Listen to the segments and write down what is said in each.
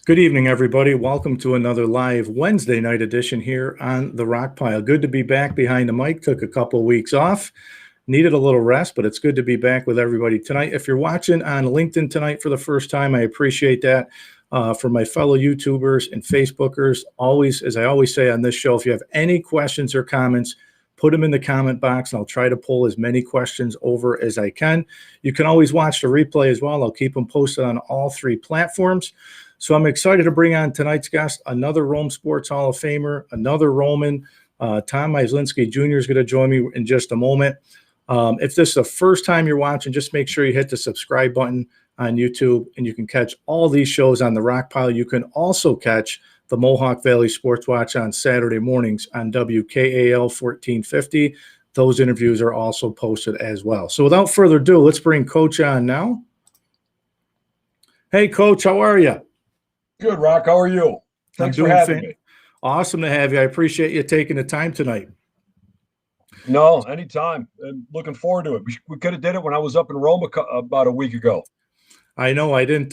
Good evening, everybody. Welcome to another live Wednesday night edition here on the Rock Pile. Good to be back behind the mic. Took a couple of weeks off. Needed a little rest, but it's good to be back with everybody tonight. If you're watching on LinkedIn tonight for the first time, I appreciate that. For my fellow YouTubers and Facebookers, always, as I always say on this show, if you have any questions or comments, put them in the comment box, and I'll try to pull as many questions over as I can. You can always watch the replay as well. I'll keep them posted on all three platforms. So I'm excited to bring on tonight's guest, another Rome Sports Hall of Famer, another Roman. Tom Myslinski Jr. is going to join me in just a moment. If this is the first time you're watching, just make sure you hit the subscribe button on YouTube, and you can catch all these shows on the Rock Pile. You can also catch the Mohawk Valley Sports Watch on Saturday mornings on WKAL 1450. Those interviews are also posted as well. So without further ado, let's bring Coach on now. Hey, Coach, how are you? Good, Rock. How are you? Thanks for having me. Awesome to have you. I appreciate you taking the time tonight. No, anytime. I'm looking forward to it. We could have did it when I was up in Rome about a week ago. I know. I didn't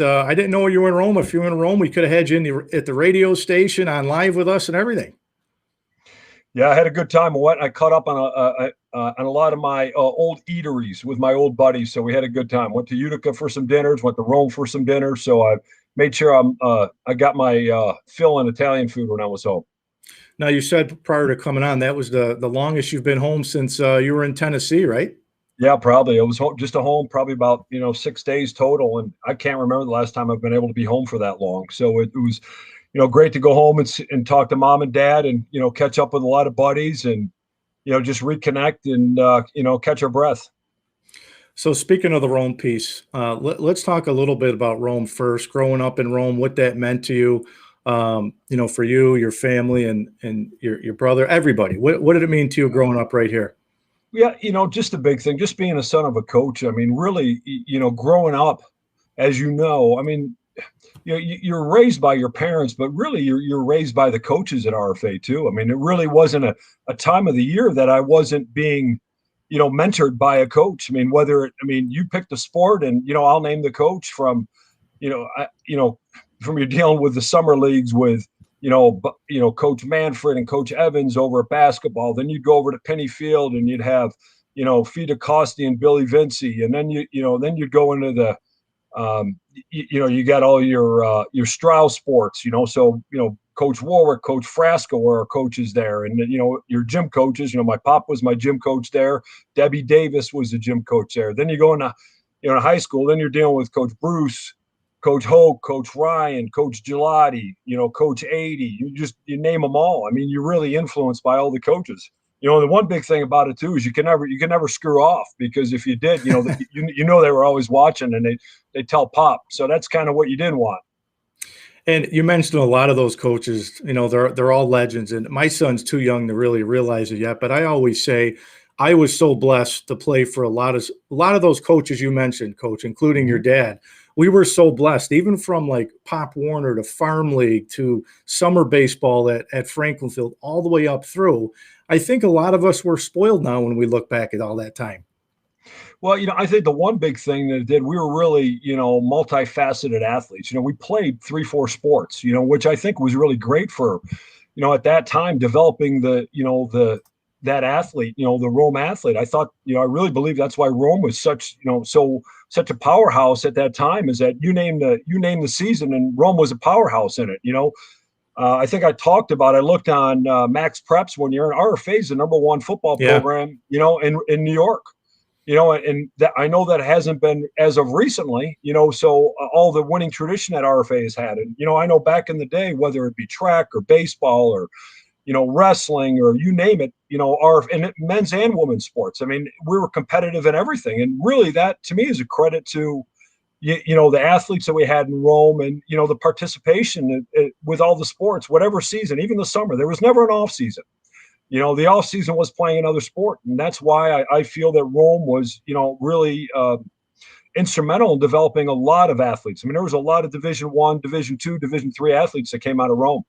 know you were in Rome. If you were in Rome, we could have had you at the radio station on live with us and everything. Yeah, I had a good time. I caught up on a lot of my old eateries with my old buddies, so we had a good time. Went to Utica for some dinners, went to Rome for some dinners, so I made sure I got my fill in Italian food when I was home. Now, you said prior to coming on, that was the longest you've been home since you were in Tennessee, right? Yeah, probably. It was just a home, probably about 6 days total, and I can't remember the last time I've been able to be home for that long. So it was, great to go home and talk to mom and dad, and catch up with a lot of buddies, and just reconnect and catch our breath. So speaking of the Rome piece, let's talk a little bit about Rome first. Growing up in Rome, what that meant to you, for you, your family, and your brother, everybody. What did it mean to you growing up right here? Yeah, just a big thing, just being a son of a coach. I mean, really, growing up, as you know, I mean, you're raised by your parents, but really you're raised by the coaches at RFA too. I mean, it really wasn't a time of the year that I wasn't being, mentored by a coach. I mean, you picked a sport, and, I'll name the coach from, from you're dealing with the summer leagues with, Coach Manfred and Coach Evans over at basketball. Then you'd go over to Penny Field, and you'd have, Fida Costi and Billy Vinci. And then then you'd go into the, you got all your Strauss sports, so, Coach Warwick, Coach Frasco were our coaches there. And, your gym coaches, my pop was my gym coach there. Debbie Davis was the gym coach there. Then you go into, high school, then you're dealing with Coach Bruce, Coach Hoke, Coach Ryan, Coach Gelati, Coach 80, you name them all. I mean, you're really influenced by all the coaches. The one big thing about it too is you can never screw off, because if you did, they were always watching, and they tell Pop. So that's kind of what you didn't want. And you mentioned a lot of those coaches, they're all legends, and my son's too young to really realize it yet. But I always say I was so blessed to play for a lot of those coaches you mentioned, Coach, including your dad. We were so blessed, even from like Pop Warner to Farm League to summer baseball at Franklin Field, all the way up through. I think a lot of us were spoiled now when we look back at all that time. Well, I think the one big thing that it did, we were really, multifaceted athletes. We played 3-4 sports, which I think was really great for, at that time, developing that athlete, the Rome athlete. I thought, I really believe that's why Rome was such a powerhouse at that time, is that you name the season, and Rome was a powerhouse in it. I think I looked on Max Preps one year, and RFA is the #1 football program, in New York. And that, I know that hasn't been as of recently, so all the winning tradition that RFA has had. And, I know back in the day, whether it be track or baseball or, wrestling or you name it, and men's and women's sports. I mean, we were competitive in everything. And really that to me is a credit to, the athletes that we had in Rome, and, the participation with all the sports, whatever season, even the summer. There was never an off season. The off season was playing another sport. And that's why I feel that Rome was, really instrumental in developing a lot of athletes. I mean, there was a lot of Division I, Division II, Division III athletes that came out of Rome.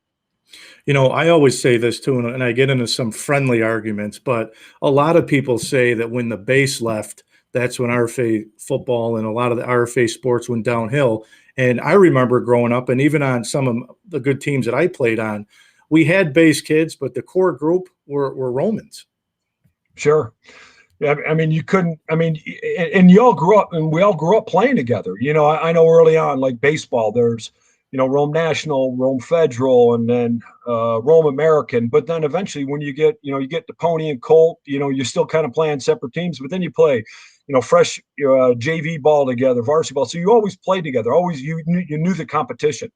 I always say this too, and I get into some friendly arguments, but a lot of people say that when the base left, that's when RFA football and a lot of the RFA sports went downhill. And I remember growing up, and even on some of the good teams that I played on, we had base kids, but the core group were Romans. Sure. Yeah, I mean, you couldn't. I mean, and you all grew up, and we all grew up playing together. I know early on, like baseball, there's, Rome National, Rome Federal, and then Rome American. But then eventually, when you get the Pony and Colt, you're still kind of playing separate teams. But then you play, fresh JV ball together, varsity ball. So you always played together. Always you knew the competition.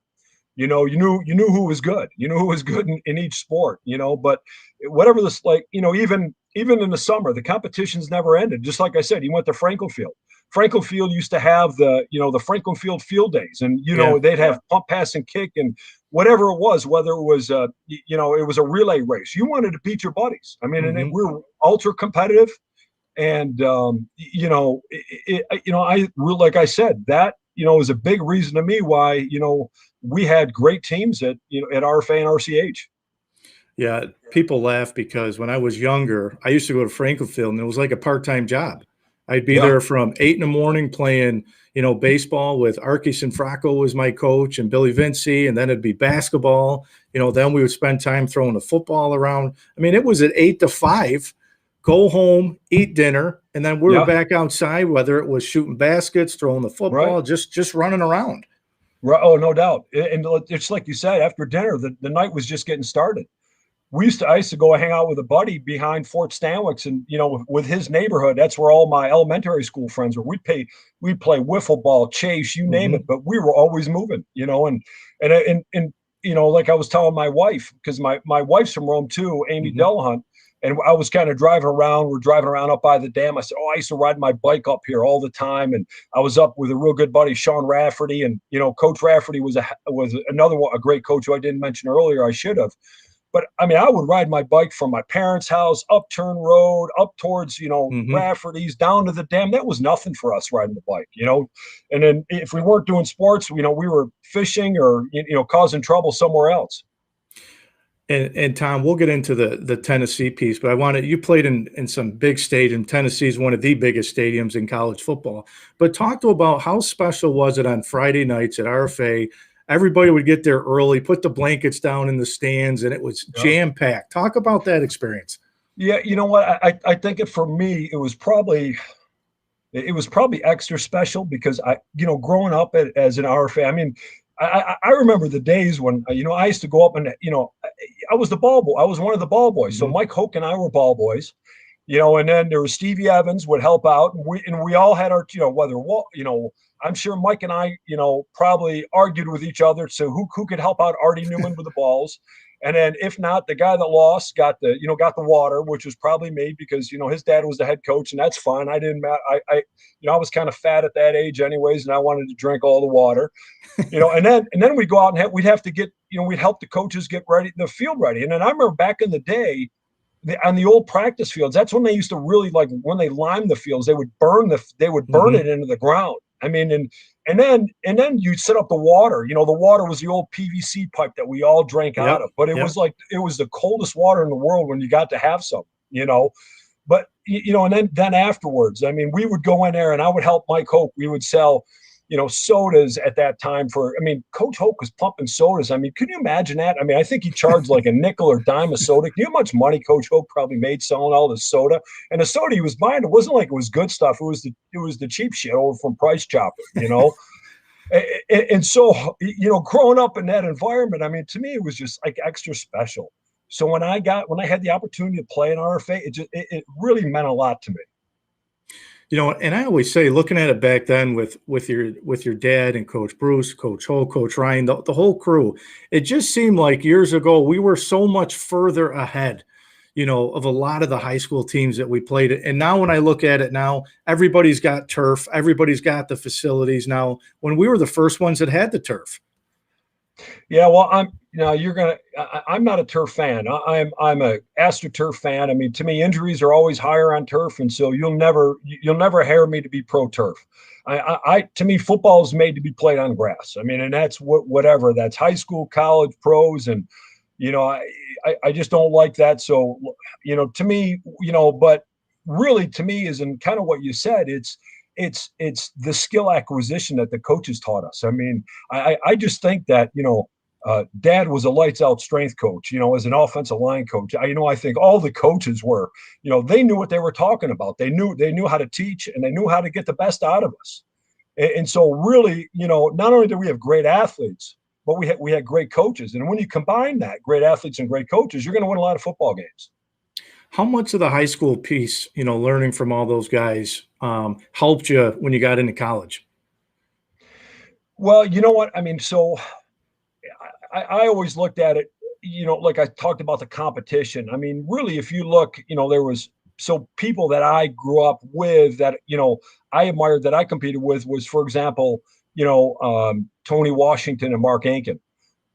You knew who was good. You knew who was good in each sport. But whatever this, like, even in the summer, the competitions never ended. Just like I said, you went to Franklin Field. Franklin Field used to have the Franklin Field field days, and they'd have pump, pass, and kick, and whatever it was, whether it was it was a relay race. You wanted to beat your buddies. I mean, and we're ultra competitive, and like I said, that is a big reason to me why we had great teams at RFA and RCH. Yeah, people laugh because when I was younger, I used to go to Franklin Field, and it was like a part-time job. I'd be there from 8 a.m. playing, baseball with Archie Sinfracco was my coach and Billy Vinci, and then it'd be basketball. Then we would spend time throwing the football around. I mean, it was at 8 to 5, go home, eat dinner, and then we were back outside, whether it was shooting baskets, throwing the football, just running around. Right. Oh, no doubt. And it's like you said, after dinner, the night was just getting started. I used to go hang out with a buddy behind Fort Stanwix, and with his neighborhood, that's where all my elementary school friends were. We'd play wiffle ball, chase, you name it, but we were always moving, and like I was telling my wife, because my wife's from Rome too, Amy Delahunt, and I was kind of driving around. We're driving around up by the dam. I said, I used to ride my bike up here all the time, and I was up with a real good buddy, Sean Rafferty, and Coach Rafferty was another one, a great coach who I didn't mention earlier. I should have. But I mean, I would ride my bike from my parents' house up Turn Road, up towards, Rafferty's, down to the dam. That was nothing for us riding the bike, And then if we weren't doing sports, we were fishing or, causing trouble somewhere else. And Tom, we'll get into the Tennessee piece, but you played in some big stadium. Tennessee is one of the biggest stadiums in college football. But talk about how special was it on Friday nights at RFA? Everybody would get there early, put the blankets down in the stands, and it was jam-packed. Talk about that experience. Yeah, you know what? I think for me, it was probably extra special because growing up as an RFA, I mean, I remember the days when, I used to go up and, I was the ball boy. I was one of the ball boys. So Mike Hoke and I were ball boys, and then there was Stevie Evans would help out. And we all had our, I'm sure Mike and I, probably argued with each other. So who could help out Artie Newman with the balls? And then if not, the guy that lost got the water, which was probably me because, his dad was the head coach, and that's fine. I didn't matter. I was kind of fat at that age anyways, and I wanted to drink all the water, and then we'd go out and we'd have to get, we'd help the coaches get ready, the field ready. And then I remember back in the day, on the old practice fields, that's when they used to really, like, when they limed the fields, they would burn it into the ground. I mean, and then you'd set up the water. The water was the old PVC pipe that we all drank out of. But it was like, it was the coldest water in the world when you got to have some, But, and then afterwards, I mean, we would go in there and I would help Mike Hoke. We would sell, sodas at that time Coach Hoke was pumping sodas. I mean, can you imagine that? I mean, I think he charged like a nickel or dime a soda. Do you know how much money Coach Hoke probably made selling all the soda? And the soda he was buying, it wasn't like it was good stuff. It was the cheap shit over from Price Chopper, and so, growing up in that environment, I mean, to me, it was just like extra special. So when I had the opportunity to play in RFA, it really meant a lot to me. And I always say, looking at it back then with your dad and Coach Bruce, Coach Ho, Coach Ryan, the whole crew, it just seemed like years ago we were so much further ahead, of a lot of the high school teams that we played at. And now when I look at it now, everybody's got turf, everybody's got the facilities now, when we were the first ones that had the turf. Yeah, well, I'm not a turf fan. I'm a AstroTurf fan. I mean, to me, injuries are always higher on turf, and so you'll never hear me to be pro turf. To me, football is made to be played on grass. I mean, and that's whatever. That's high school, college, pros, and I just don't like that. So, to me, but really, to me, is in kind of what you said. It's the skill acquisition that the coaches taught us. I mean, I just think that, Dad was a lights out strength coach, as an offensive line coach. I think all the coaches were, they knew what they were talking about. They knew how to teach, and they knew how to get the best out of us. And so really, not only did we have great athletes, but we had great coaches. And when you combine that, great athletes and great coaches, you're going to win a lot of football games. How much of the high school piece, learning from all those guys, helped you when you got into college? Well, you know what? I mean, so I always looked at it, like I talked about the competition. I mean, really, if you look, there was people that I grew up with that, I admired, that I competed with, was, for example, Tony Washington and Mark Ankin.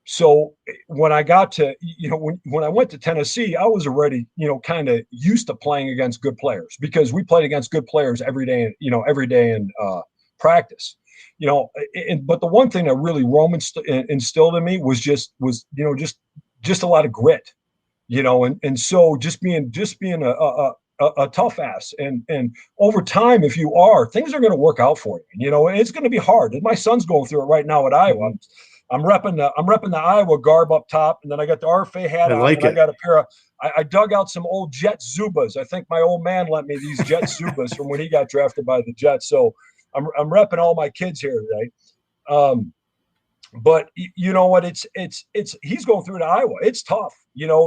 So when I got to, when I went to Tennessee, I was already, kind of used to playing against good players, because we played against good players every day, every day in practice. But the one thing that really Roman instilled in me was just a lot of grit, and so just being a tough ass, and over time, if you are, things are going to work out for you, and it's going to be hard. My son's going through it right now at Iowa. I'm repping the Iowa garb up top, and then I got the RFA hat I on, like and I it. got a pair of. I dug out some old Jet Zubas. I think my old man lent me these Jet Zubas from when he got drafted by the Jets. So I'm repping all my kids here today. But you know what? It's he's going through it at Iowa. It's tough.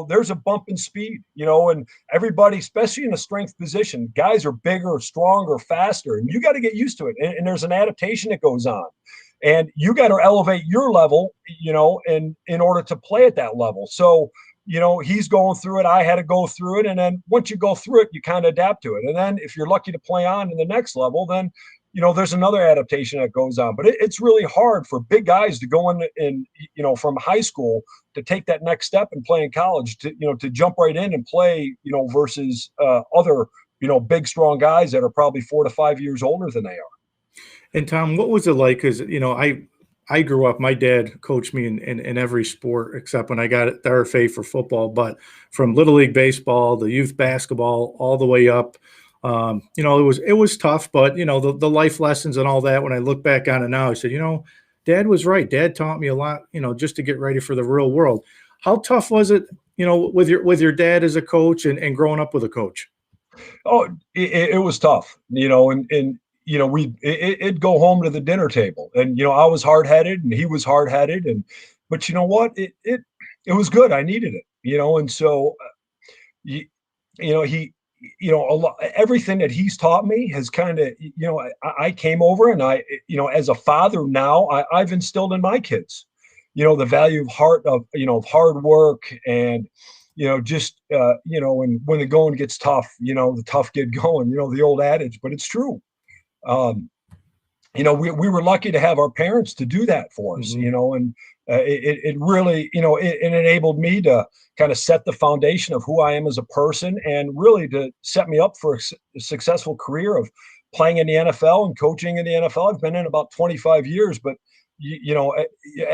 There's a bump in speed, and everybody, especially in a strength position, guys are bigger, stronger, faster, and you got to get used to it. And there's an adaptation that goes on. And you got to elevate your level, in order to play at that level. So, he's going through it. I had to go through it. And then once you go through it, you kind of adapt to it. And then if you're lucky to play on in the next level, then, there's another adaptation that goes on. But it's really hard for big guys to go in, from high school to take that next step and play in college, to jump right in and play, versus other, big, strong guys that are probably 4 to 5 years older than they are. And Tom, what was it like? Because I grew up. My dad coached me in every sport except when I got the RFA for football. But from Little League baseball, the youth basketball, all the way up, it was tough. But the life lessons and all that. When I look back on it now, I said, Dad was right. Dad taught me a lot. Just to get ready for the real world. How tough was it? With your dad as a coach and growing up with a coach. Oh, it was tough. It'd go home to the dinner table, and I was hard headed and he was hard headed, but you know what, it was good. I needed it, and so he a lot, everything that he's taught me has kind of, I came over, and I, as a father now, I've instilled in my kids, the value of hard work, and just and when the going gets tough, the tough get going, the old adage, but it's true. We were lucky to have our parents to do that for us, Mm-hmm. and it really, it enabled me to kind of set the foundation of who I am as a person, and really to set me up for a successful career of playing in the NFL and coaching in the NFL. I've been in about 25 years, but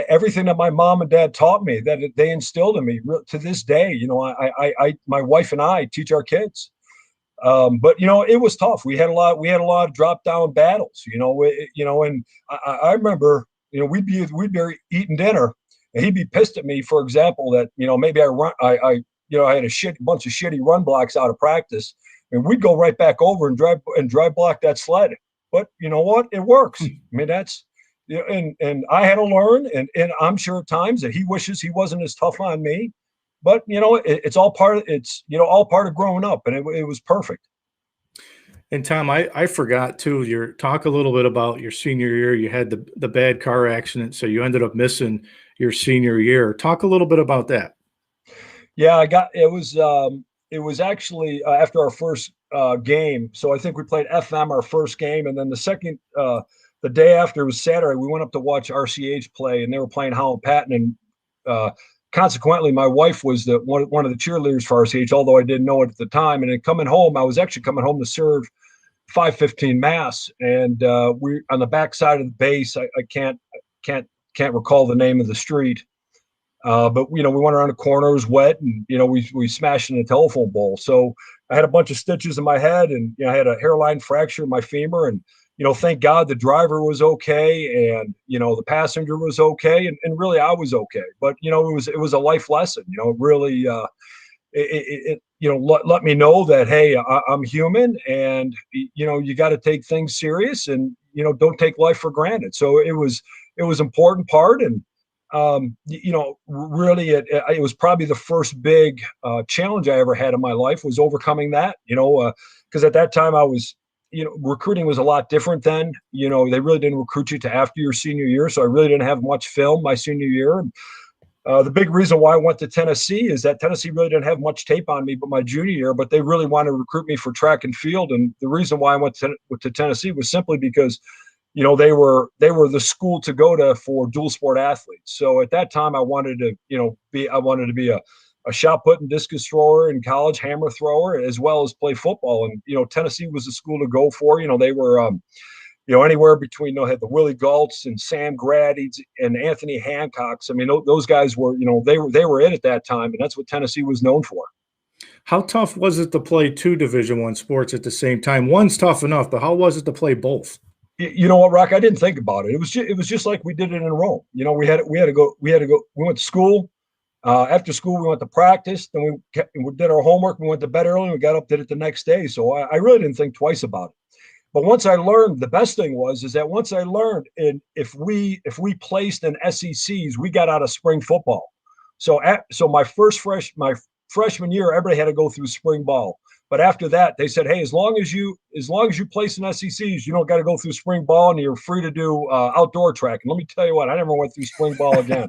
everything that my mom and dad taught me, that they instilled in me to this day, my wife and I teach our kids. But it was tough. We had a lot of drop down battles, and I remember, we'd be eating dinner, and he'd be pissed at me, for example, that, maybe I had a bunch of shitty run blocks out of practice, and we'd go right back over and drive block that sled. But you know what? It works. I mean, that's, and I had to learn, and I'm sure at times that he wishes he wasn't as tough on me. But it's all part of growing up, and it was perfect. And Tom, I forgot too. Talk a little bit about your senior year. You had the bad car accident, so you ended up missing your senior year. Talk a little bit about that. Yeah, it was actually after our first game. So I think we played FM our first game, and then the day after, was Saturday. We went up to watch RCH play, and they were playing Howell Patton, and consequently, my wife was one of the cheerleaders for RCH, although I didn't know it at the time. And then coming home, I was actually coming home to serve 5:15 mass, and we on the back side of the base. I can't recall the name of the street, But we went around the corner, it was wet, and we smashed in a telephone pole. So I had a bunch of stitches in my head, and I had a hairline fracture in my femur, and thank God the driver was okay, and the passenger was okay, and really I was okay. But it was a life lesson. Really, let me know that, hey, I'm human, and you got to take things serious, and don't take life for granted. So it was important part, and really it was probably the first big challenge I ever had in my life, was overcoming that. Because at that time I was, recruiting was a lot different then. They really didn't recruit you to after your senior year, so I really didn't have much film my senior year. The big reason why I went to Tennessee is that Tennessee really didn't have much tape on me but my junior year, but they really wanted to recruit me for track and field. And the reason why I went to Tennessee was simply because, they were the school to go to for dual sport athletes. So at that time, I wanted to be a shot put and discus thrower in college, hammer thrower, as well as play football. And Tennessee was the school to go for. They were anywhere between, had the Willie Galtz and Sam Grady's and Anthony Hancocks. I mean, those guys were, they were it at that time, and that's what Tennessee was known for. How tough was it to play two Division I sports at the same time? One's tough enough, but how was it to play both? You know what, Rock? I didn't think about it. It was just like we did it in Rome. We had to go. We went to school. After school, we went to practice. Then we did our homework. We went to bed early. And we got up, did it the next day. So I really didn't think twice about it. But once I learned, the best thing is that once I learned, and if we placed in SECs, we got out of spring football. So my freshman year, everybody had to go through spring ball. But after that, they said, hey, as long as you place in SECs, you don't got to go through spring ball, and you're free to do outdoor track. And let me tell you what, I never went through spring ball again.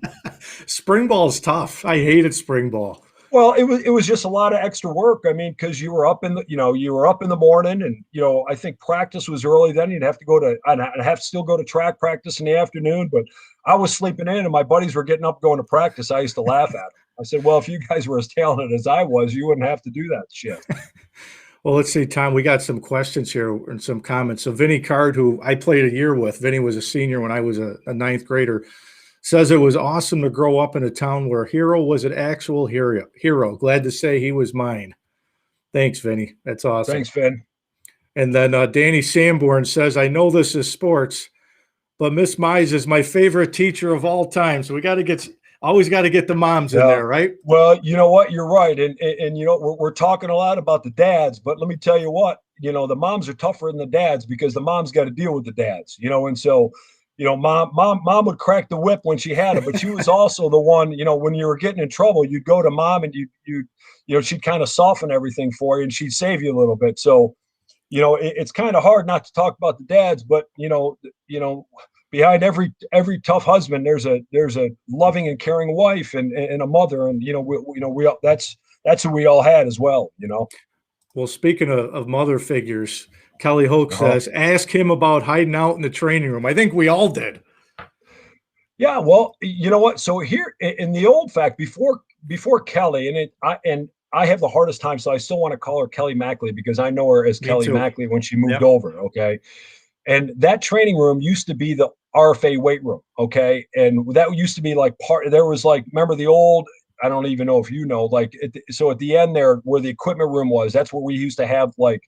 Spring ball is tough. I hated spring ball. Well, it was just a lot of extra work. I mean, because you were up in the morning, and I think practice was early. Then I'd have to still go to track practice in the afternoon. But I was sleeping in, and my buddies were getting up going to practice. I used to laugh at them. I said, well, if you guys were as talented as I was, you wouldn't have to do that shit. Well, let's see, Tom, we got some questions here and some comments. So Vinny Card, who I played a year with, Vinny was a senior when I was a ninth grader, says it was awesome to grow up in a town where Hero was an actual hero. Glad to say he was mine. Thanks, Vinny. That's awesome. Thanks, Vin. And then Danny Sanborn says, I know this is sports, but Miss Mize is my favorite teacher of all time. So we always got to get the moms in there, right? Well, you know what? You're right. And we're talking a lot about the dads, but let me tell you what, the moms are tougher than the dads, because the moms got to deal with the dads, and so, mom would crack the whip when she had it, but she was also the one, when you were getting in trouble, you'd go to mom, and she'd kind of soften everything for you, and she'd save you a little bit. So, it's kind of hard not to talk about the dads, but behind every tough husband, there's a loving and caring wife and a mother, and that's who we all had as well. Well, speaking of mother figures, Kelly Hoke says, ask him about hiding out in the training room. I think we all did. Yeah, well, you know what? So here in the old fact, before Kelly, and I have the hardest time, so I still want to call her Kelly Mackley, because I know her as Kelly Mackley when she moved over. Okay. And that training room used to be the RFA weight room. Okay. And that used to be like there was like, remember the old, I don't even know if so at the end there where the equipment room was, that's where we used to have like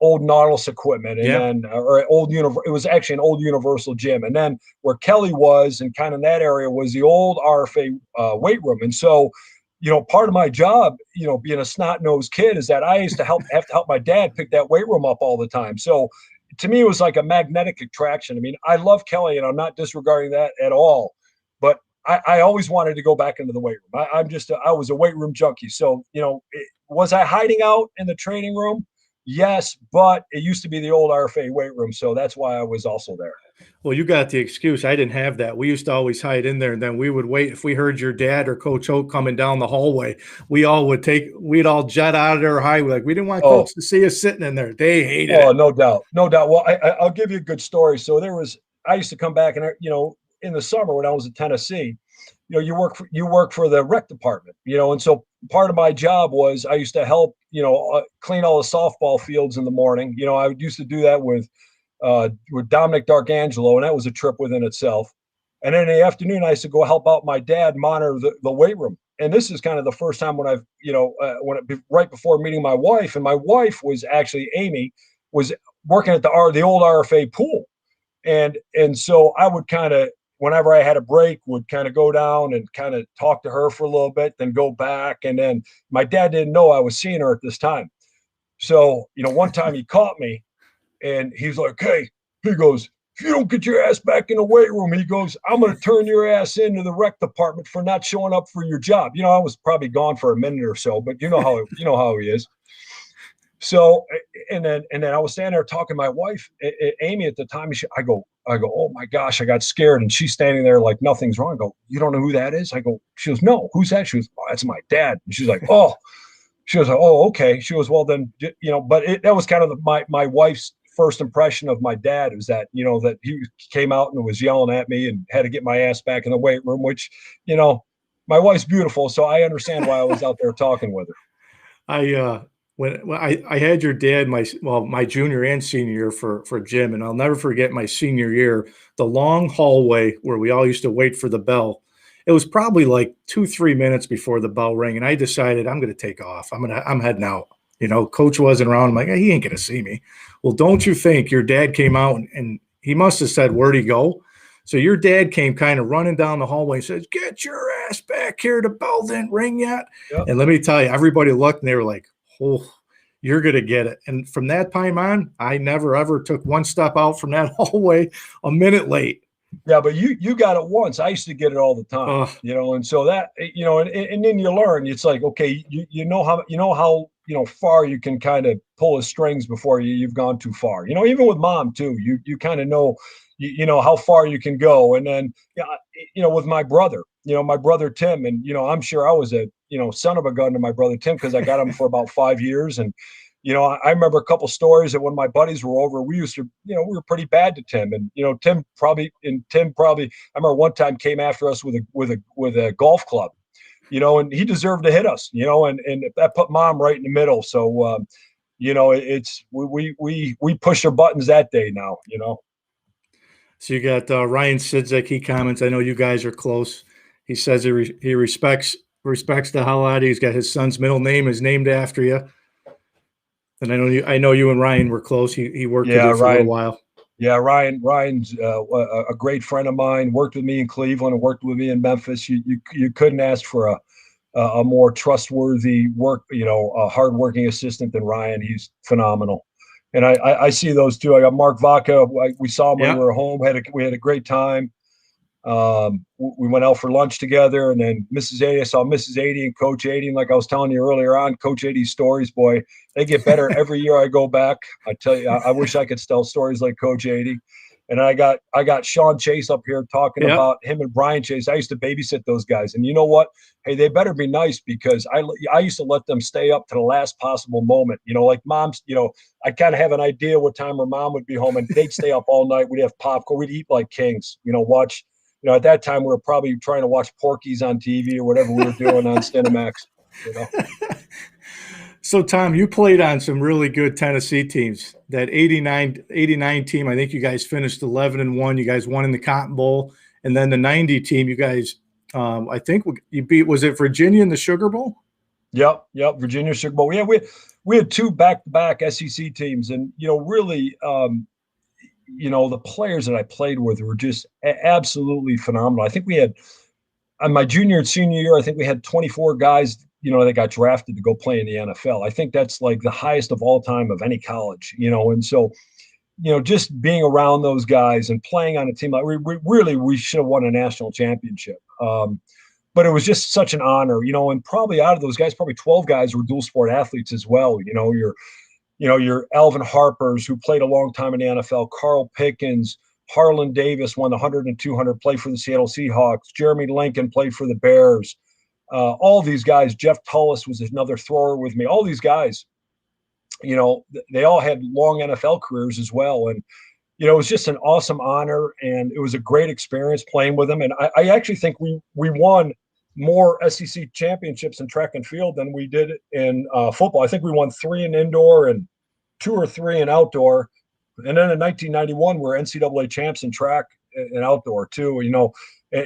old Nautilus equipment, and then it was actually an old Universal gym. And then where Kelly was, and kind of that area, was the old RFA weight room. And so, part of my job, being a snot-nosed kid, is that I used to have to help my dad pick that weight room up all the time. So to me, it was like a magnetic attraction. I mean, I love Kelly, and I'm not disregarding that at all, but I always wanted to go back into the weight room. I was a weight room junkie. So, was I hiding out in the training room? Yes, but it used to be the old RFA weight room, so that's why I was also there. Well, you got the excuse. I didn't have that. We used to always hide in there, and then we would wait. If we heard your dad or Coach Hoke coming down the hallway, we'd all jet out of there high. We didn't want Coach to see us sitting in there. They hated it. No doubt. Well, I'll give you a good story. So I used to come back, and in the summer when I was in Tennessee, you work for the rec department, and so part of my job was I used to help, clean all the softball fields in the morning. I used to do that with Dominic D'Arcangelo, and that was a trip within itself. And then in the afternoon, I used to go help out my dad monitor the weight room. And this is kind of the first time when I've, right before meeting my wife, and my wife was actually Amy, was working at the old RFA pool. And so I would kind of, whenever I had a break, would kind of go down and kind of talk to her for a little bit, then go back. And then my dad didn't know I was seeing her at this time. So, one time he caught me and he's like, hey, he goes, if you don't get your ass back in the weight room, he goes, I'm going to turn your ass into the rec department for not showing up for your job. I was probably gone for a minute or so, but you know how he is. So, and then I was standing there talking to my wife, Amy, at the time. I go, oh my gosh, I got scared. And she's standing there like nothing's wrong. I go, you don't know who that is? I go, she goes, no, who's that? She goes, oh, that's my dad. And she's like, oh, she was like, oh, okay. She goes, well then, but that was kind of my wife's first impression of my dad, was that, that he came out and was yelling at me and had to get my ass back in the weight room, which, my wife's beautiful. So I understand why I was out there talking with her. When I had your dad my junior and senior year for gym, and I'll never forget my senior year, the long hallway where we all used to wait for the bell. It was probably like 2-3 minutes before the bell rang, and I decided I'm going to take off. I'm heading out. Coach wasn't around. I'm like, hey, he ain't going to see me. Well, don't you think your dad came out and he must have said, where'd he go? So your dad came kind of running down the hallway and says, get your ass back here. The bell didn't ring yet. Yep. And let me tell you, everybody looked and they were like, oh, you're going to get it. And from that time on, I never, ever took one step out from that hallway a minute late. Yeah, but you got it once. I used to get it all the time, and so that, and then you learn. It's like, okay, you know how far you can kind of pull the strings before you've gone too far. Even with mom too, you kind of know, how far you can go. And then, with my brother, Tim, and I'm sure I was a son of a gun to my brother Tim, because I got him for about 5 years. And I remember a couple stories that when my buddies were over, we used to, we were pretty bad to Tim. And Tim probably, I remember one time came after us with a golf club, and he deserved to hit us, and that put mom right in the middle. So it's we push their buttons that day now. So you got Ryan Sidzik. He comments, I know you guys are close. He says he respects the hell out of you. He's got his son's middle name is named after you. And I know you and Ryan were close. He worked with you for a little while. Yeah, Ryan's a great friend of mine. Worked with me in Cleveland and worked with me in Memphis. You couldn't ask for a more trustworthy hardworking assistant than Ryan. He's phenomenal. And I see those two. I got Mark Vaca. We saw him when we were home. We had a great time. We went out for lunch together, and then I saw Mrs. 80 and Coach 80. And like I was telling you earlier on, Coach 80's stories, boy, they get better every year I go back. I tell you, I wish I could tell stories like Coach 80. And I got Sean Chase up here talking about him and Brian Chase. I used to babysit those guys, and you know what? Hey, they better be nice, because I used to let them stay up to the last possible moment. Like moms, I kind of have an idea what time her mom would be home, and they'd stay up all night. We'd have popcorn. We'd eat like kings. Watch. At that time, we were probably trying to watch Porky's on TV or whatever we were doing on Cinemax. So, Tom, you played on some really good Tennessee teams. That 89 team, I think you guys finished 11-1. You guys won in the Cotton Bowl. And then the 90 team, you guys, I think you beat, was it Virginia in the Sugar Bowl? Yep, Virginia Sugar Bowl. Yeah, we had two back-to-back SEC teams. And, really the players that I played with were just absolutely phenomenal. I think we had, on my junior and senior year, I think we had 24 guys, that got drafted to go play in the NFL. I think that's like the highest of all time of any college, and so, just being around those guys and playing on a team, like we should have won a national championship. But it was just such an honor, and probably out of those guys, probably 12 guys were dual sport athletes as well. Your Alvin Harpers, who played a long time in the NFL, Carl Pickens, Harlan Davis won the 100 and 200, played for the Seattle Seahawks. Jeremy Lincoln played for the Bears. All these guys, Jeff Tullis was another thrower with me. All these guys, they all had long NFL careers as well. And, it was just an awesome honor, and it was a great experience playing with them. And I actually think we won more SEC championships in track and field than we did in football. I think we won 3 in indoor and 2 or 3 in outdoor. And then in 1991, we're NCAA champs in track and outdoor too.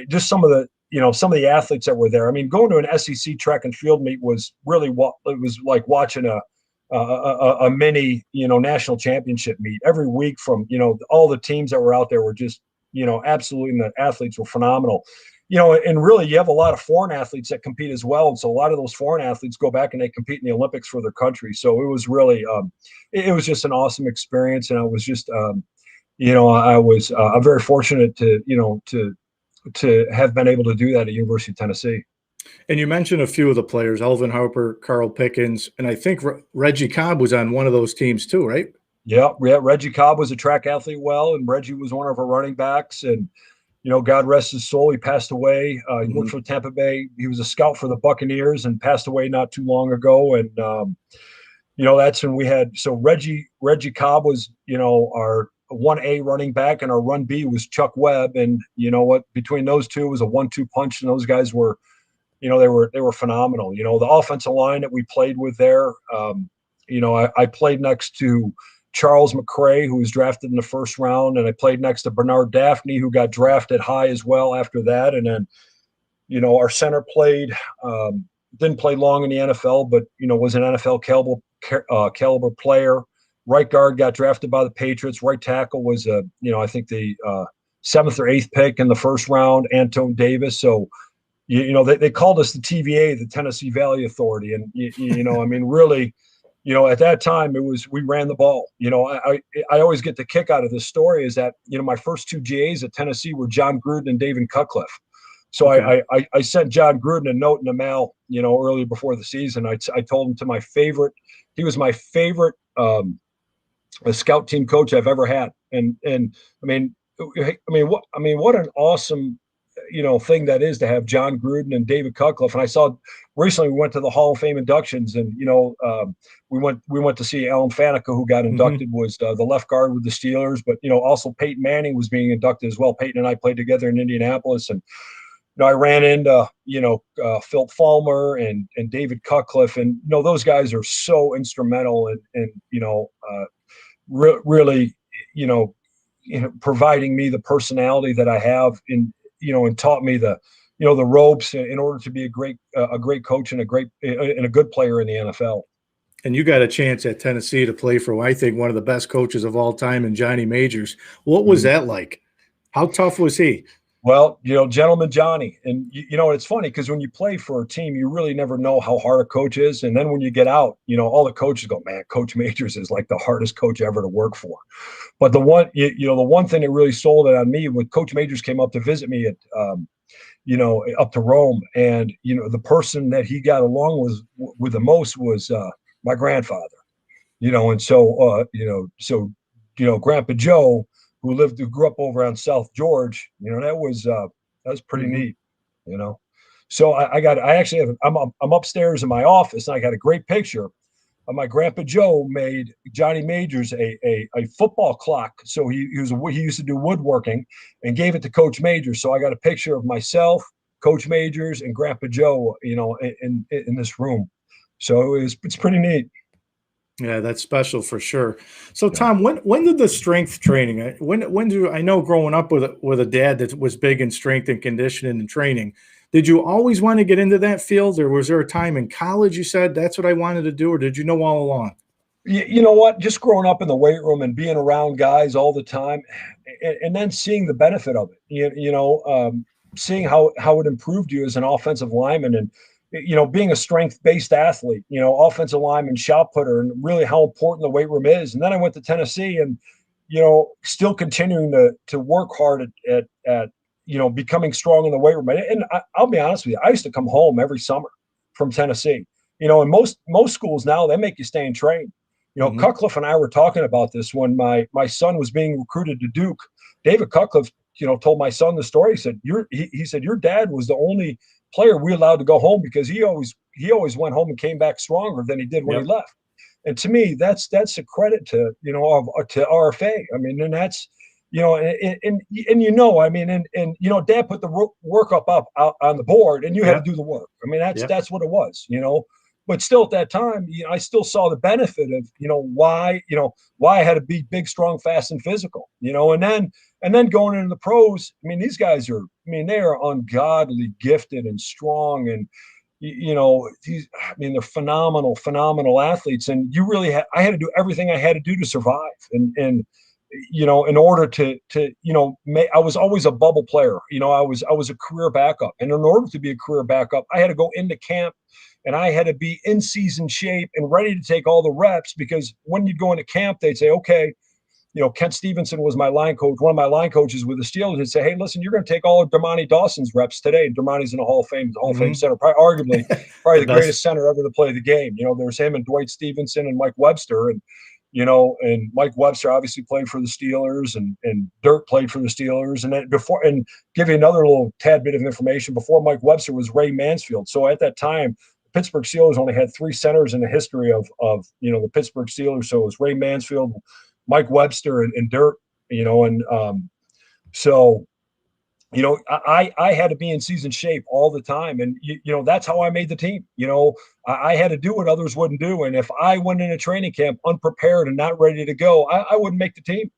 Just some of the athletes that were there. I mean, going to an SEC track and field meet was really what it was like watching a mini, national championship meet every week. From all the teams that were out there were just absolutely, and the athletes were phenomenal. And really, you have a lot of foreign athletes that compete as well. And so a lot of those foreign athletes go back and they compete in the Olympics for their country. So it was really, it was just an awesome experience. And I was just, I'm very fortunate to have been able to do that at University of Tennessee. And you mentioned a few of the players, Elvin Harper, Carl Pickens, and I think Reggie Cobb was on one of those teams too, right? Yeah. Reggie Cobb was a track athlete, and Reggie was one of our running backs. And God rest his soul, he passed away. He worked for Tampa Bay. He was a scout for the Buccaneers and passed away not too long ago. And that's when we had. So Reggie Cobb was our 1A running back, and our run B was Chuck Webb. And you know what? Between those two, it was a 1-2 punch, and those guys were. They were phenomenal. The offensive line that we played with there. I played next to Charles McCray, who was drafted in the first round, and I played next to Bernard Daphne, who got drafted high as well after that. And then, our center didn't play long in the NFL, but was an NFL caliber player. Right guard got drafted by the Patriots. Right tackle was I think the 7th or 8th pick in the first round, Antone Davis. So. They called us the TVA, the Tennessee Valley Authority. And, I mean, really, at that time we ran the ball. I always get the kick out of this story is that, my first 2 GAs at Tennessee were John Gruden and David Cutcliffe. So okay. I sent John Gruden a note in the mail, early before the season. I told him he was my favorite a scout team coach I've ever had. And what an awesome thing that is to have John Gruden and David Cutcliffe. And I saw recently we went to the Hall of Fame inductions, and we went to see Alan Faneca, who got inducted, was the left guard with the Steelers. But also Peyton Manning was being inducted as well. Peyton and I played together in Indianapolis, and I ran into Phil Fulmer and David Cutcliffe, and those guys are so instrumental and really providing me the personality that I have and taught me the ropes in order to be a great coach and a good player in the NFL. And you got a chance at Tennessee to play for, I think, one of the best coaches of all time in Johnny Majors. What was that like? How tough was he? Well, gentleman Johnny. And, it's funny because when you play for a team, you really never know how hard a coach is. And then when you get out, all the coaches go, man, Coach Majors is like the hardest coach ever to work for. But the one thing that really sold it on me when Coach Majors came up to visit me at, up to Rome, and, the person that he got along with the most was my grandfather, and so Grandpa Joe, who grew up over on South George, that was pretty neat, So I'm upstairs in my office, and I got a great picture of my Grandpa Joe made Johnny Majors a football clock. So he used to do woodworking and gave it to Coach Majors. So I got a picture of myself, Coach Majors, and Grandpa Joe, in this room. So it's pretty neat. Yeah, that's special for sure. So, Tom, when did the strength training? I know growing up with a dad that was big in strength and conditioning and training, did you always want to get into that field, or was there a time in college you said that's what I wanted to do, or did you know all along? You know what? Just growing up in the weight room and being around guys all the time, and then seeing the benefit of it. Seeing how it improved you as an offensive lineman, and being a strength-based athlete, offensive lineman, shot putter, and really how important the weight room is. And then I went to Tennessee, and still continuing to work hard at becoming strong in the weight room. And I'll be honest with you, I used to come home every summer from Tennessee. And most schools now, they make you stay and train. Cutcliffe and I were talking about this when my son was being recruited to Duke. David Cutcliffe, told my son the story. He said your dad was the only player we allowed to go home because he always went home and came back stronger than he did when he left. And to me, that's a credit to to RFA. I mean, and that's and Dad put the work up on the board, and you had to do the work. I mean, that's what it was. But still at that time, I still saw the benefit of why I had to be big, strong, fast, and physical. And then And then going into the pros, I mean, these guys are, I mean, they are ungodly gifted and strong. And, I mean, they're phenomenal athletes. And I had to do everything I had to do to survive. And, in order I was always a bubble player. I was a career backup. And in order to be a career backup, I had to go into camp and I had to be in season shape and ready to take all the reps, because when you'd go into camp, they'd say, okay, Kent Stevenson was my line coach. One of my line coaches with the Steelers would say, hey, listen, you're going to take all of Dermontti Dawson's reps today. Dermonti's in the Hall of Fame center, arguably the greatest center ever to play the game. There's him and Dwight Stevenson and Mike Webster. And Mike Webster obviously played for the Steelers, and Dirk played for the Steelers. And then give you another little tad bit of information, before Mike Webster was Ray Mansfield. So at that time, the Pittsburgh Steelers only had 3 centers in the history of the Pittsburgh Steelers. So it was Ray Mansfield, Mike Webster, and Dirk, I had to be in season shape all the time. And, that's how I made the team. I had to do what others wouldn't do. And if I went in a training camp unprepared and not ready to go, I wouldn't make the team.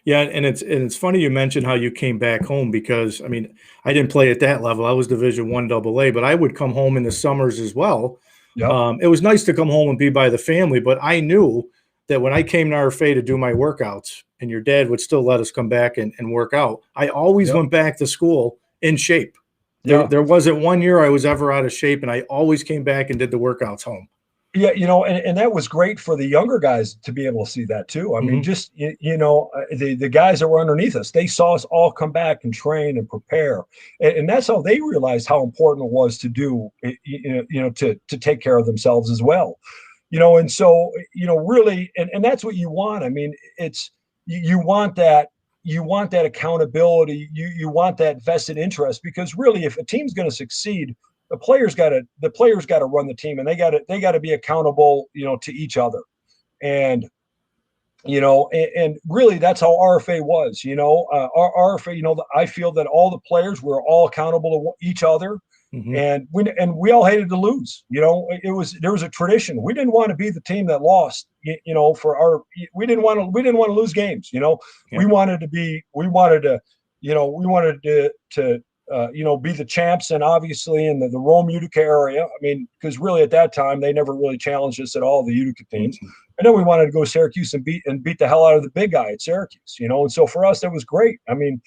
Yeah, and it's funny you mentioned how you came back home, because I mean, I didn't play at that level. I was Division I AA, but I would come home in the summers as well. Yep. It was nice to come home and be by the family, but I knew that when I came to RFA to do my workouts, and your dad would still let us come back and work out, I always went back to school in shape. There wasn't one year I was ever out of shape, and I always came back and did the workouts home. Yeah, and that was great for the younger guys to be able to see that too. I mean, just the guys that were underneath us, they saw us all come back and train and prepare, and that's how they realized how important it was to do, to take care of themselves as well. And so really, and that's what you want. I mean, it's you want that accountability, you want that vested interest, because really, if a team's going to succeed, the players got to run the team, and they got to be accountable, to each other. And and really that's how RFA was. Our RFA, I feel that all the players were all accountable to each other. And we all hated to lose. There was a tradition. We didn't want to be the team that lost. We didn't want to lose games. We wanted to be the champs, and obviously in the Rome Utica area. I mean, because really at that time they never really challenged us at all, the Utica teams. And then we wanted to go to Syracuse and beat the hell out of the big guy at Syracuse. And so for us that was great. I mean,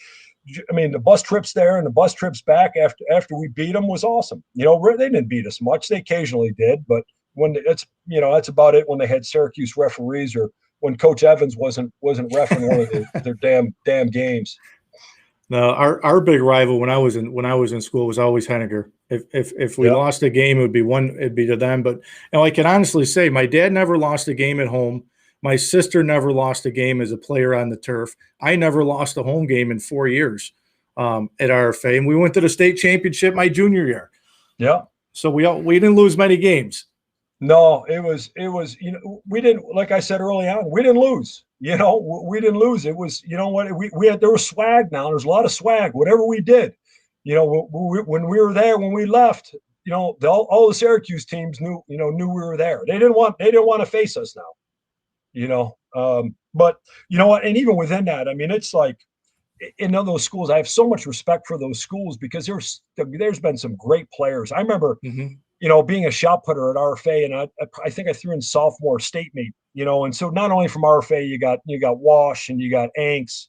the bus trips there and the bus trips back after we beat them was awesome. They didn't beat us much. They occasionally did, but when that's about it. When they had Syracuse referees, or when Coach Evans wasn't reffing one of their damn games. No, our big rival when I was in school was always Henniger. If we lost a game, it'd be to them. But I can honestly say my dad never lost a game at home. My sister never lost a game as a player on the turf. I never lost a home game in 4 years at RFA, and we went to the state championship my junior year. Yeah. So we didn't lose many games. No, it was we didn't, like I said early on, we didn't lose. We didn't lose. It was, there was swag now. There's a lot of swag, whatever we did. When we were there, when we left, all the Syracuse teams knew we were there. They didn't want to face us now. But you know what? And even within that, I mean, it's like in those schools, I have so much respect for those schools, because there's been some great players. I remember, being a shot putter at RFA, and I think I threw in sophomore state meet, and so not only from RFA, you got Wash and you got Anks,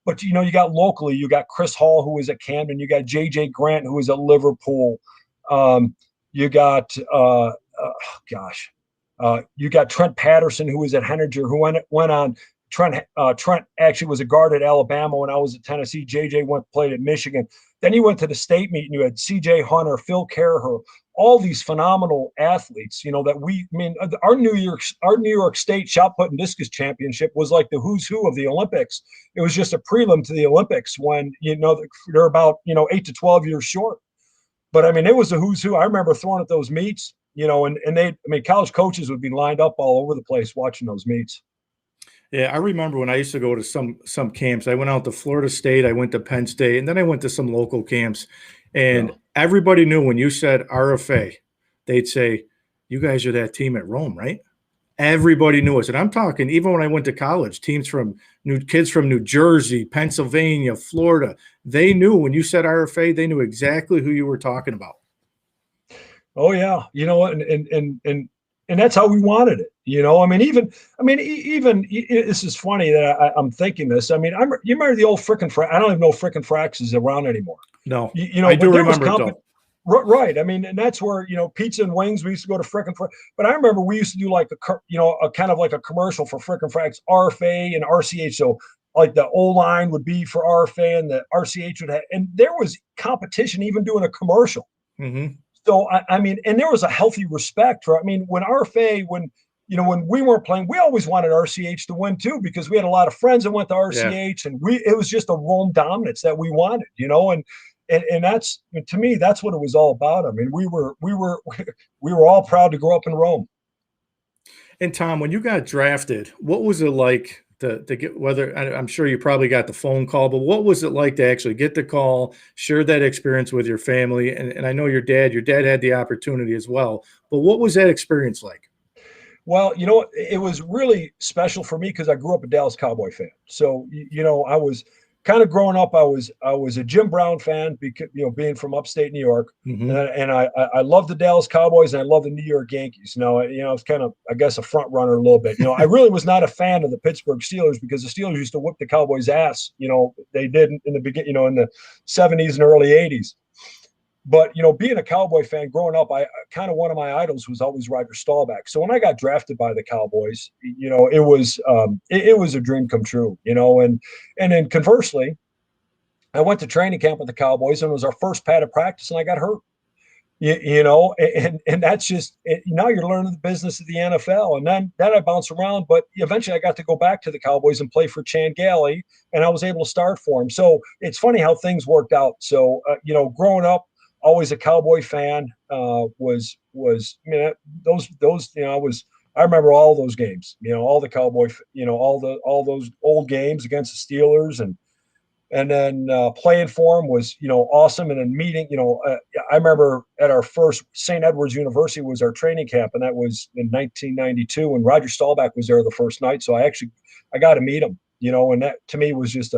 but you got locally, you got Chris Hall, who was at Camden, you got JJ Grant, who was at Liverpool, you got you got Trent Patterson, who was at Henninger, who went on. Trent actually was a guard at Alabama when I was at Tennessee. JJ played at Michigan. Then he went to the state meet, and you had CJ Hunter, Phil Caraher, all these phenomenal athletes. Our New York State shot put and discus championship was like the who's who of the Olympics. It was just a prelim to the Olympics when they're about 8 to 12 years short. But I mean, it was a who's who. I remember throwing at those meets. And college coaches would be lined up all over the place watching those meets. Yeah, I remember when I used to go to some camps. I went out to Florida State, I went to Penn State, and then I went to some local camps. And everybody knew when you said RFA, they'd say, "You guys are that team at Rome, right?" Everybody knew us. And I'm talking even when I went to college, kids from New Jersey, Pennsylvania, Florida, they knew when you said RFA, they knew exactly who you were talking about. Oh yeah, and that's how we wanted it. This is funny that I'm thinking this. You remember the old frickin' frack? I don't even know if frickin' fracks is around anymore. No, I do but there was remember it though. Right. And that's where, pizza and wings, we used to go to frickin' frack. But I remember we used to do like a kind of like a commercial for frickin' fracks, RFA and RCH. So like the O line would be for RFA and the RCH would have, and there was competition even doing a commercial. Mm-hmm. So and there was a healthy respect for. When RFA, when we weren't playing, we always wanted RCH to win too because we had a lot of friends that went to RCH, and it was just a Rome dominance that we wanted, and that's, to me, that's what it was all about. We were all proud to grow up in Rome. And Tom, when you got drafted, what was it like to get, whether I'm sure you probably got the phone call, but what was it like to actually get the call, share that experience with your family? And I know your dad had the opportunity as well, but what was that experience like? Well, it was really special for me because I grew up a Dallas Cowboy fan. So, I was kind of growing up. I was a Jim Brown fan because, being from upstate New York, Mm-hmm. and I love the Dallas Cowboys and I love the New York Yankees. It's kind of, I guess, a front runner a little bit. I really was not a fan of the Pittsburgh Steelers because the Steelers used to whip the Cowboys' ass. They did in the beginning, in the 70s and early 80s. But being a Cowboy fan growing up, I kind of, one of my idols was always Roger Staubach. So when I got drafted by the Cowboys, it was a dream come true. And then conversely, I went to training camp with the Cowboys and it was our first padded practice, and I got hurt. And that's just now you're learning the business of the NFL, and then I bounced around, but eventually I got to go back to the Cowboys and play for Chan Galley, and I was able to start for him. So it's funny how things worked out. So growing up, always a Cowboy fan. I remember all those games. All the Cowboy. All those old games against the Steelers, and then playing for him was awesome. And then meeting. I remember at our first St. Edward's University was our training camp, and that was in 1992. And Roger Staubach was there the first night, so I got to meet him. And that to me was just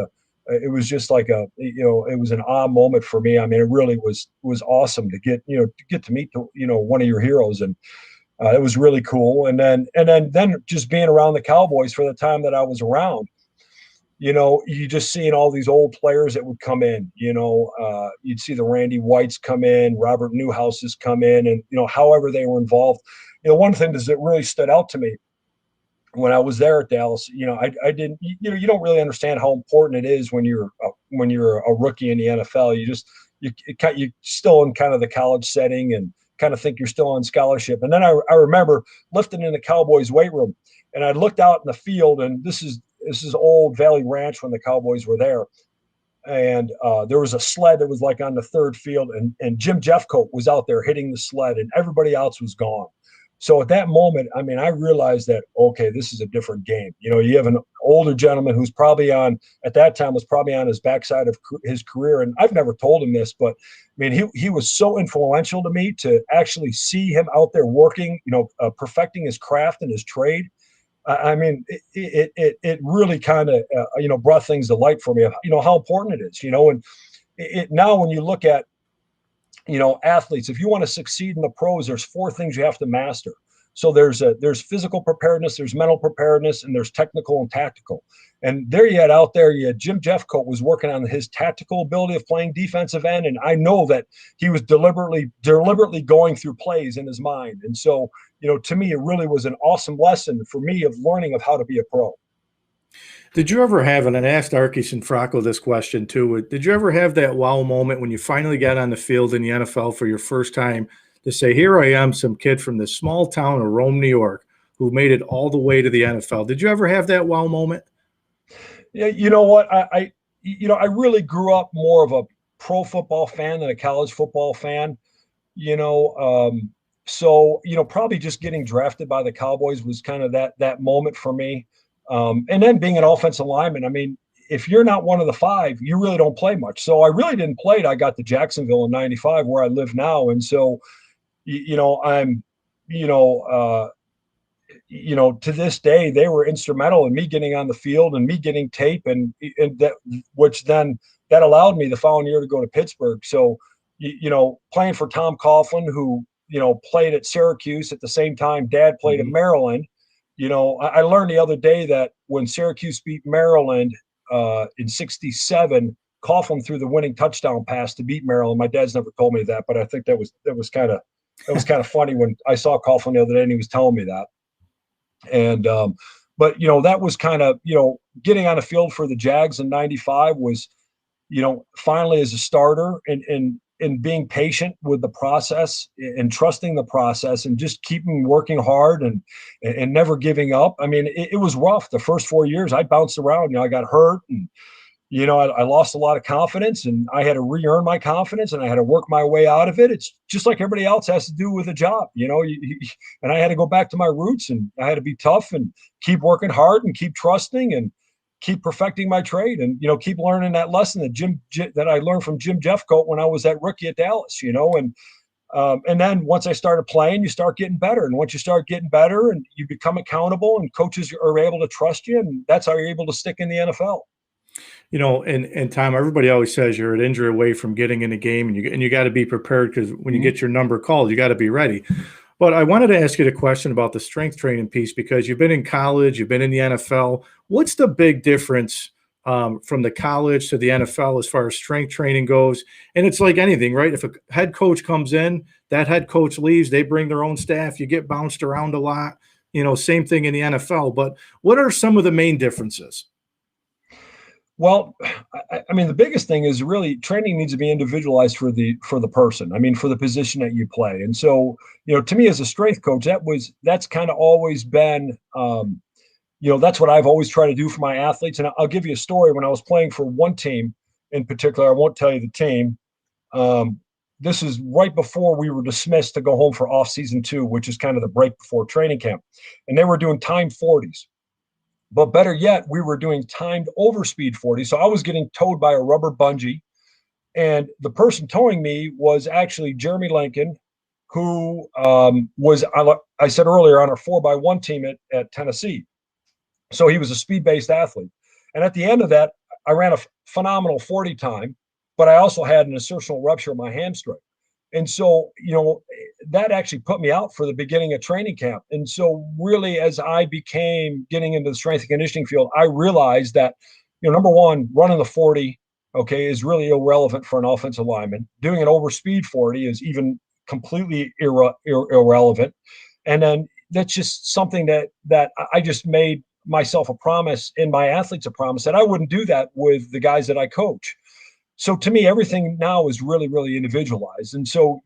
it was just like it was an awe moment for me. It really was awesome to get to meet one of your heroes, and it was really cool. And then just being around the Cowboys for the time that I was around, you just seeing all these old players that would come in. You'd see the Randy Whites come in, Robert Newhouses come in, and however they were involved. One thing that really stood out to me when I was there at Dallas, I didn't, you don't really understand how important it is when you're a rookie in the NFL. You're still in kind of the college setting and kind of think you're still on scholarship. And then I remember lifting in the Cowboys weight room, and I looked out in the field, and this is old Valley Ranch when the Cowboys were there. And there was a sled that was like on the third field, and Jim Jeffcoat was out there hitting the sled, and everybody else was gone. So at that moment, I realized that, okay, this is a different game. You have an older gentleman who's probably at that time was probably on his backside of his career. And I've never told him this, but he was so influential to me to actually see him out there working, perfecting his craft and his trade. It really kind of, brought things to light for me, how important it is, and now when you look at, athletes, if you want to succeed in the pros, there's 4 things you have to master. So there's physical preparedness, there's mental preparedness, and there's technical and tactical. And there you had Jim Jeffcoat was working on his tactical ability of playing defensive end. And I know that he was deliberately going through plays in his mind. And so, to me, it really was an awesome lesson for me of learning of how to be a pro. Did you ever have, and I asked Arkis and Frocco this question too, did you ever have that wow moment when you finally got on the field in the NFL for your first time to say, here I am, some kid from this small town of Rome, New York, who made it all the way to the NFL? Did you ever have that wow moment? Yeah, you know what? I really grew up more of a pro football fan than a college football fan, so, probably just getting drafted by the Cowboys was kind of that moment for me. And then being an offensive lineman, if you're not one of the 5, you really don't play much. So I really didn't play till I got to Jacksonville in '95, where I live now. And so, I'm, to this day, they were instrumental in me getting on the field and me getting tape, and that, which then that allowed me the following year to go to Pittsburgh. So, playing for Tom Coughlin, who, played at Syracuse at the same time Dad played at Maryland. I learned the other day that when Syracuse beat Maryland in '67, Coughlin threw the winning touchdown pass to beat Maryland. My dad's never told me that, but I think that was kind of funny when I saw Coughlin the other day and he was telling me that. And but that was kind of getting on the field for the Jags in '95 was finally as a starter, and being patient with the process and trusting the process and just keeping working hard and never giving up. I mean, it was rough the first 4 years. I bounced around. I got hurt, and I lost a lot of confidence, and I had to re-earn my confidence, and I had to work my way out of it. It's just like everybody else has to do with a job, and I had to go back to my roots, and I had to be tough and keep working hard and keep trusting and keep perfecting my trade, and keep learning that lesson that I learned from Jim Jeffcoat when I was that rookie at Dallas. And then once I started playing, you start getting better, and once you start getting better, and you become accountable, and coaches are able to trust you, and that's how you're able to stick in the NFL. And Tom, everybody always says you're an injury away from getting in a game, and you got to be prepared, because when you get your number called, you got to be ready. But I wanted to ask you the question about the strength training piece, because you've been in college, you've been in the NFL. What's the big difference from the college to the NFL as far as strength training goes? And it's like anything, right? If a head coach comes in, that head coach leaves, they bring their own staff, you get bounced around a lot, same thing in the NFL. But what are some of the main differences? Well, I mean, the biggest thing is really training needs to be individualized for the person. I mean, for the position that you play. And so, to me as a strength coach, that's kind of always been, that's what I've always tried to do for my athletes. And I'll give you a story. When I was playing for one team in particular, I won't tell you the team. This is right before we were dismissed to go home for off season 2, which is kind of the break before training camp. And they were doing timed 40s. But better yet, we were doing timed overspeed 40. So I was getting towed by a rubber bungee. And the person towing me was actually Jeremy Lincoln, who was, I said earlier, on our 4x1 team at Tennessee. So he was a speed-based athlete. And at the end of that, I ran a phenomenal 40 time, but I also had an insertional rupture of my hamstring. And so, that actually put me out for the beginning of training camp. And so really, as I became getting into the strength and conditioning field, I realized that, number one, running the 40, okay, is really irrelevant for an offensive lineman. Doing an overspeed 40 is even completely irrelevant. And then that's just something that I just made myself a promise, and my athletes a promise, that I wouldn't do that with the guys that I coach. So to me, everything now is really, really individualized. And so,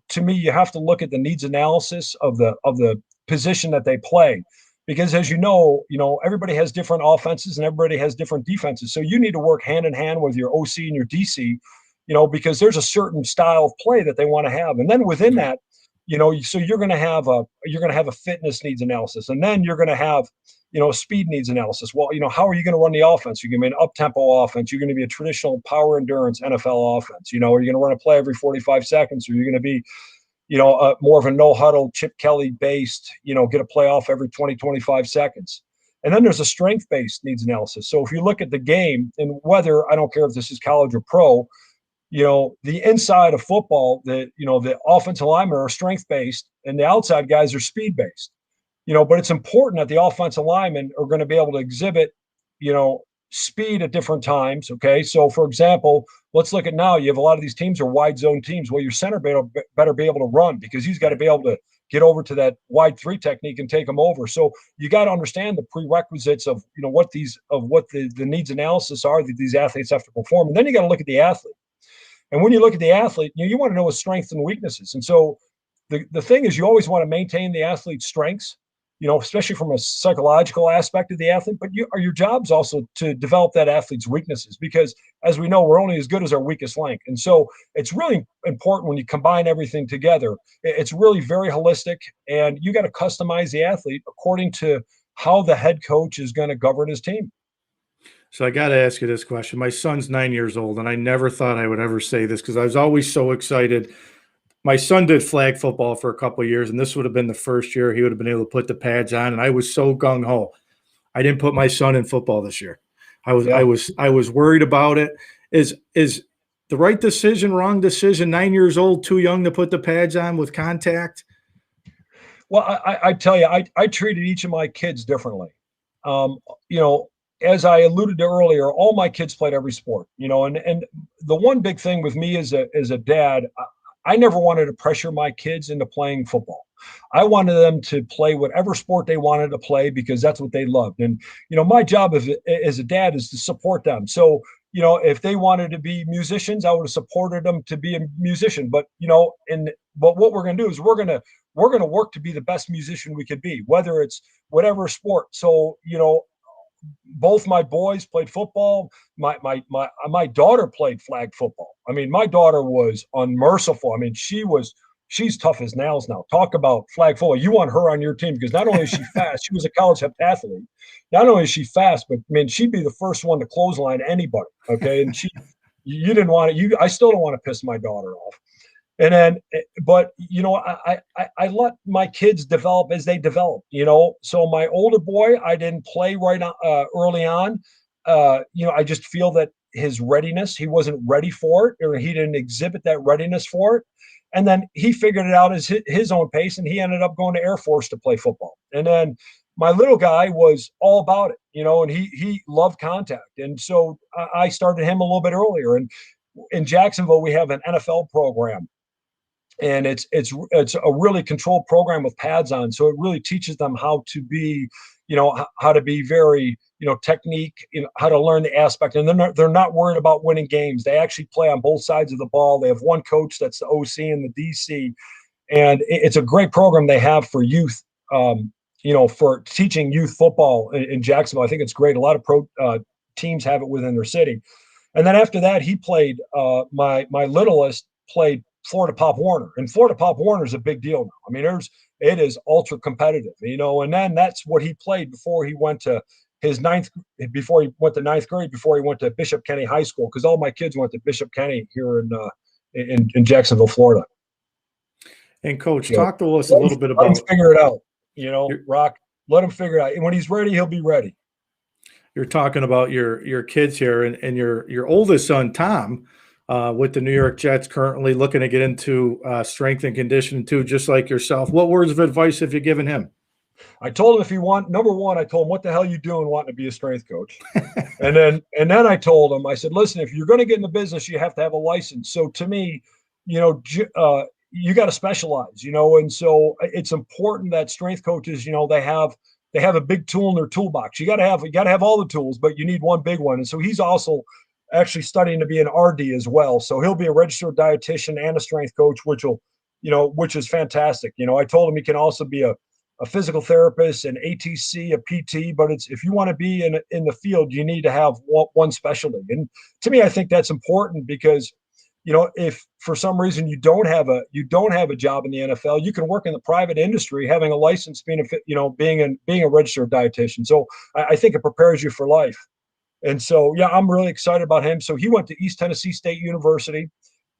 to me, you have to look at the needs analysis of the position that they play, because as everybody has different offenses and everybody has different defenses. So you need to work hand in hand with your OC and your DC, because there's a certain style of play that they want to have. And then within that, so you're going to have a fitness needs analysis, and then you're going to have, speed needs analysis. Well, how are you going to run the offense? You're going to be an up-tempo offense. You're going to be a traditional power endurance NFL offense. Are you going to run a play every 45 seconds, or you're going to be, more of a no huddle Chip Kelly based, get a play off every 20, 25 seconds. And then there's a strength-based needs analysis. So if you look at the game, and whether, I don't care if this is college or pro, the inside of football, the offensive linemen are strength-based and the outside guys are speed-based. But it's important that the offensive linemen are going to be able to exhibit, speed at different times. Okay. So for example, let's look at now, you have a lot of these teams are wide zone teams. Well, your center better be able to run, because he's got to be able to get over to that wide 3 technique and take them over. So you got to understand the prerequisites of, what the needs analysis are that these athletes have to perform. And then you got to look at the athlete. And when you look at the athlete, you want to know his strengths and weaknesses. And so the thing is, you always want to maintain the athlete's strengths, especially from a psychological aspect of the athlete, but your job's also to develop that athlete's weaknesses, because as we know, we're only as good as our weakest link. And so it's really important when you combine everything together. It's really very holistic, and you got to customize the athlete according to how the head coach is going to govern his team. So I got to ask you this question. My son's 9 years old, and I never thought I would ever say this, because I was always so excited my son did flag football for a couple of years, and this would have been the first year he would have been able to put the pads on. And I was so gung ho. I didn't put my son in football this year. Yeah. I was worried about it. Is the right decision, wrong decision? 9 years old, too young to put the pads on with contact. Well, I tell you, I treated each of my kids differently. Um, you know, as I alluded to earlier, all my kids played every sport. And the one big thing with me as a dad, I never wanted to pressure my kids into playing football. I wanted them to play whatever sport they wanted to play because that's what they loved. And my job as a dad is to support them. So if they wanted to be musicians, I would have supported them to be a musician. But what we're going to do is we're going to work to be the best musician we could be, whether it's whatever sport. So both my boys played football. My daughter played flag football. I mean, my daughter was unmerciful. I mean, she's tough as nails now. Talk about flag football. You want her on your team because not only is she fast, she was a college heptathlete. Not only is she fast, but I mean, she'd be the first one to clothesline anybody. Okay, and you didn't want it. I still don't want to piss my daughter off. And then, but I let my kids develop as they develop. So my older boy, I didn't play early on. I just feel that his readiness, he wasn't ready for it, or he didn't exhibit that readiness for it. And then he figured it out as his own pace, and he ended up going to Air Force to play football. And then my little guy was all about it, and he loved contact. And so I started him a little bit earlier. And in Jacksonville, we have an NFL program. And it's a really controlled program with pads on, so it really teaches them how to be, how to be very, technique, how to learn the aspect, and they're not worried about winning games. They actually play on both sides of the ball. They have one coach that's the OC and the DC, and it's a great program they have for youth. For teaching youth football in Jacksonville. I think it's great. A lot of pro teams have it within their city. And then after that, he played. My littlest played Florida Pop Warner, and Florida Pop Warner is a big deal now. I mean, it is ultra competitive, and then that's what he played before he went to before he went to ninth grade, before he went to Bishop Kenny High School, because all my kids went to Bishop Kenny here in Jacksonville, Florida. And Coach, talk to us a little bit about. Let him figure it out, Rock. Let him figure it out, and when he's ready, he'll be ready. You're talking about your kids here, and your oldest son, Tom, with the New York Jets, currently looking to get into strength and conditioning too, just like yourself. What words of advice have you given him? I told him number one, I told him, what the hell are you doing wanting to be a strength coach? and then I told him, I said, listen, if you're going to get in the business, you have to have a license. So to me, you got to specialize, and so it's important that strength coaches, they have a big tool in their toolbox. You got to have all the tools, but you need one big one. And so he's also actually studying to be an RD as well. So he'll be a registered dietitian and a strength coach, which is fantastic. I told him he can also be a physical therapist, an ATC, a PT, but if you want to be in the field, you need to have one specialty. And to me, I think that's important because, if for some reason you don't have a job in the NFL, you can work in the private industry, having a license, being a registered dietitian. So I think it prepares you for life. And so, yeah, I'm really excited about him. So he went to East Tennessee State University,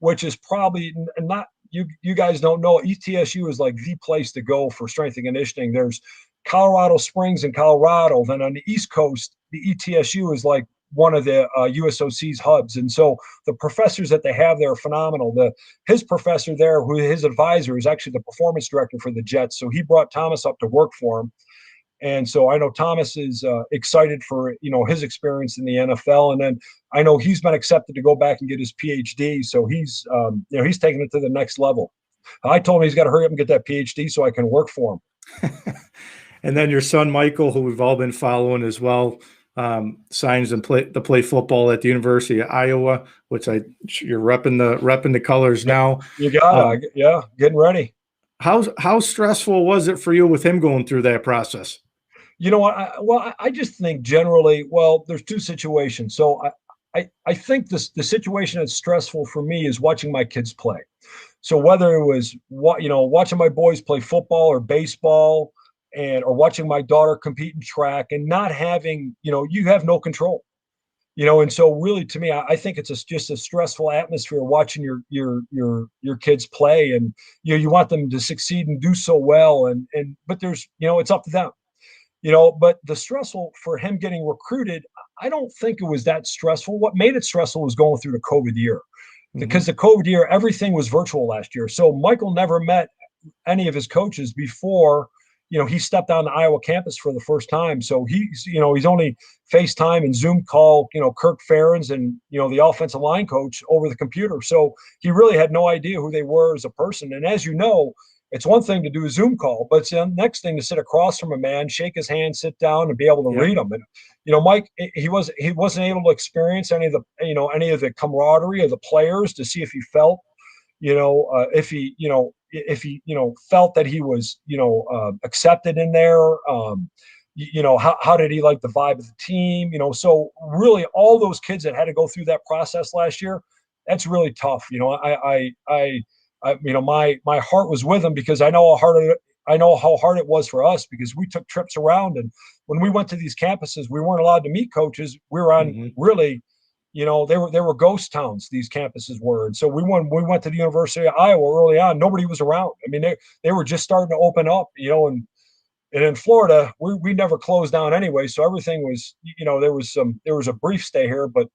which is probably not, you guys don't know, ETSU is like the place to go for strength and conditioning. There's Colorado Springs in Colorado. Then on the East Coast, the ETSU is like one of the USOC's hubs. And so the professors that they have there are phenomenal. His professor there, who his advisor, is actually the performance director for the Jets. So he brought Thomas up to work for him. And so I know Thomas is excited for, his experience in the NFL. And then I know he's been accepted to go back and get his PhD. So he's taking it to the next level. I told him he's got to hurry up and get that PhD so I can work for him. And then your son, Michael, who we've all been following as well, signs and play football at the University of Iowa, which you're repping the colors now. You got it. Yeah. Getting ready. How stressful was it for you with him going through that process? You know what? I just think generally, there's two situations. So I think the situation that's stressful for me is watching my kids play. So whether it was watching my boys play football or baseball, or watching my daughter compete in track and not having, you have no control. And so really to me, I think it's just a stressful atmosphere watching your kids play, and you want them to succeed and do so well, but there's it's up to them. But the stressful for him getting recruited, I don't think it was that stressful. What made it stressful was going through the COVID year, Hmm. because the COVID year, everything was virtual last year. So Michael never met any of his coaches before, he stepped on the Iowa campus for the first time. So he's only FaceTime and Zoom call, Kirk Ferentz and, the offensive line coach over the computer. So he really had no idea who they were as a person. And as you know, it's one thing to do a Zoom call, but it's the next thing to sit across from a man, shake his hand, sit down, and be able to Yep. read him. And Mike, he wasn't able to experience any of the camaraderie of the players to see if he felt, if he felt that he was, accepted in there. How did he like the vibe of the team? So really, all those kids that had to go through that process last year, that's really tough. My heart was with them, because I know how hard it was for us, because we took trips around, and when we went to these campuses, we weren't allowed to meet coaches. We were on Hmm. really, they were ghost towns, these campuses were. And so we went to the University of Iowa early on. Nobody was around. I mean, they were just starting to open up, and in Florida, we never closed down anyway. So everything was, there was a brief stay here, but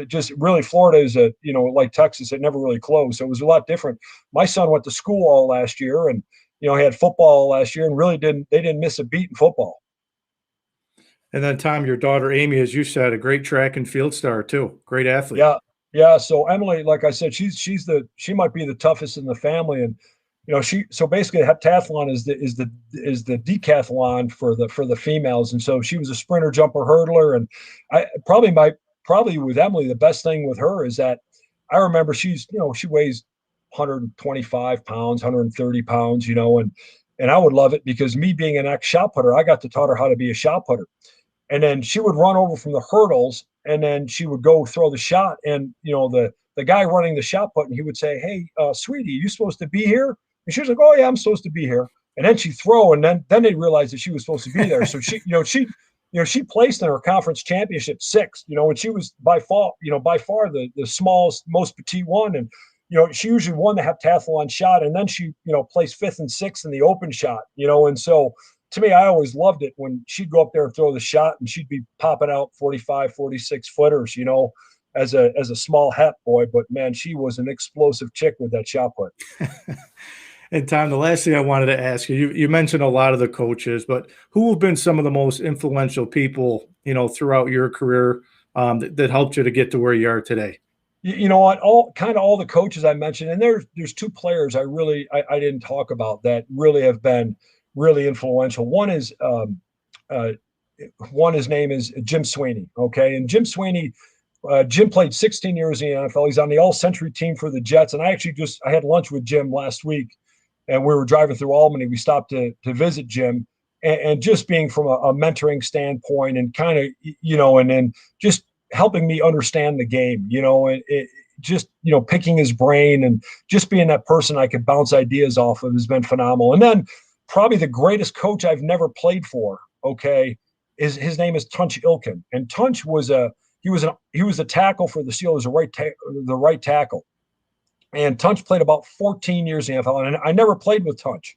just really Florida is like Texas, it never really closed. So it was a lot different. My son went to school all last year, and he had football last year, and really they didn't miss a beat in football. And then Tom, your daughter Amy, as you said, a great track and field star too. Great athlete. Yeah, yeah. So Emily, like I said, she might be the toughest in the family, and so basically heptathlon is the decathlon for the females, and so she was a sprinter, jumper, hurdler, and probably with Emily, the best thing with her is that I remember she weighs 125 pounds, 130 pounds, and I would love it, because me being an ex shot putter, I got to taught her how to be a shot putter. And then she would run over from the hurdles, and then she would go throw the shot, and the guy running the shot put, and he would say, "Hey, sweetie, you supposed to be here?" And she was like, "Oh yeah, I'm supposed to be here." And then she'd throw, and then they realized that she was supposed to be there. So she placed in her conference championship sixth, and she was by far the smallest, most petite one. And she usually won the heptathlon shot, and then she placed fifth and sixth in the open shot. And so to me, I always loved it when she'd go up there and throw the shot, and she'd be popping out 45, 46 footers, as a small hep boy. But man, she was an explosive chick with that shot put. And Tom, the last thing I wanted to ask you, you mentioned a lot of the coaches, but who have been some of the most influential people, throughout your career, that helped you to get to where you are today? You know what? All the coaches I mentioned, and there's two players I didn't talk about that really have been really influential. Uh, One, his name is Jim Sweeney. Okay, and Jim played 16 years in the NFL. He's on the All Century team for the Jets, and I had lunch with Jim last week, and we were driving through Albany. We stopped to visit Jim, and just being from a mentoring standpoint, and kind of and then just helping me understand the game, and just picking his brain, and just being that person I could bounce ideas off of has been phenomenal. And then probably the greatest coach I've never played for. Okay, is his name is Tunch Ilkin, and Tunch he was a tackle for the Steelers, the right tackle. And Tunch played about 14 years in the NFL, and I never played with Tunch.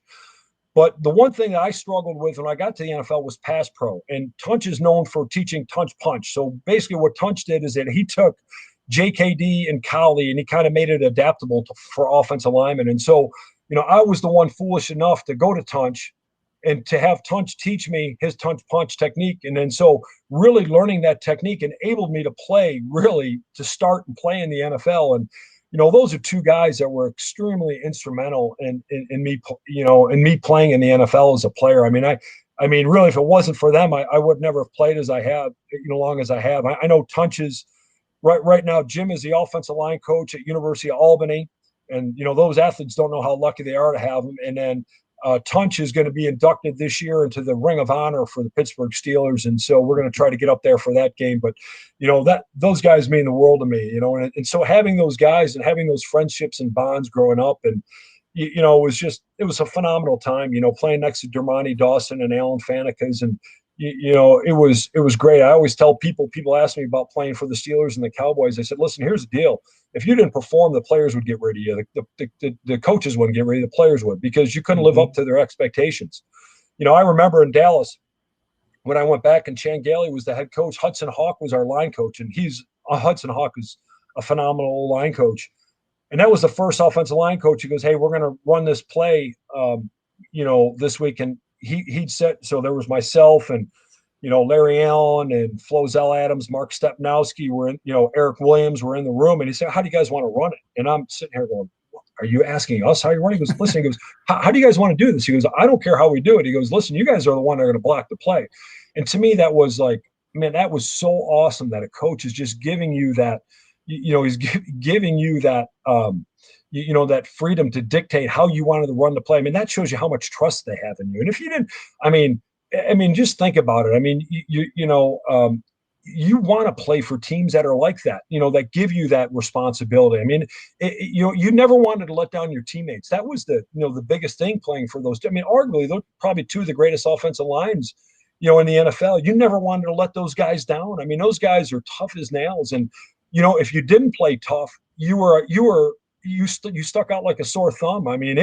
But the one thing that I struggled with when I got to the NFL was pass pro. And Tunch is known for teaching Tunch punch. So basically, what Tunch did is that he took JKD and Cowley, and he kind of made it adaptable for offensive linemen. And so, I was the one foolish enough to go to Tunch and to have Tunch teach me his Tunch punch technique. And then so really learning that technique enabled me to start and play in the NFL. And those are two guys that were extremely instrumental in me playing in the NFL as a player. I mean, really, if it wasn't for them, I would never have played as I have, long as I have. I know Tunch's right now. Jim is the offensive line coach at University of Albany, and those athletes don't know how lucky they are to have him. And then Tunch is going to be inducted this year into the Ring of Honor for the Pittsburgh Steelers, and so we're going to try to get up there for that game. But that those guys mean the world to me, and so having those guys and having those friendships and bonds growing up, and it was a phenomenal time, playing next to Dermontti Dawson and Alan Fanekas, and it was great. I always tell people ask me about playing for the Steelers and the Cowboys. I said, listen, here's the deal. If you didn't perform, the players would get rid of you. The coaches wouldn't get rid of you. The players would, because you couldn't live up to their expectations. I remember in Dallas when I went back and Chan Gailey was the head coach. Hudson Hawk was our line coach, and Hudson Hawk is a phenomenal line coach. And that was the first offensive line coach. He goes, hey, we're going to run this play, this week. And he'd said, so there was myself and, Larry Allen and Flozell Adams, Mark Stepnowski were in, Eric Williams were in the room. And he said, how do you guys want to run it? And I'm sitting here going, are you asking us how you run it? He goes, listen, he goes, how do you guys want to do this? He goes, I don't care how we do it. He goes, listen, you guys are the one that are going to block the play. And to me, that was like, man, that was so awesome that a coach is just giving you that, he's giving you that, that freedom to dictate how you wanted to run the play. I mean, that shows you how much trust they have in you. And if you didn't, I mean, just think about it. I mean, you want to play for teams that are like that, that give you that responsibility. I mean, you never wanted to let down your teammates. That was the biggest thing playing for those. I mean, arguably, they're probably two of the greatest offensive lines, in the NFL. You never wanted to let those guys down. I mean, those guys are tough as nails. And, if you didn't play tough, you stuck out like a sore thumb. I mean,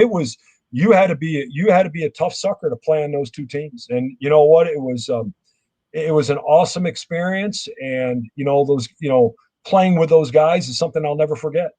you had to be a tough sucker to play on those two teams. And you know what? It was an awesome experience. And, playing with those guys is something I'll never forget.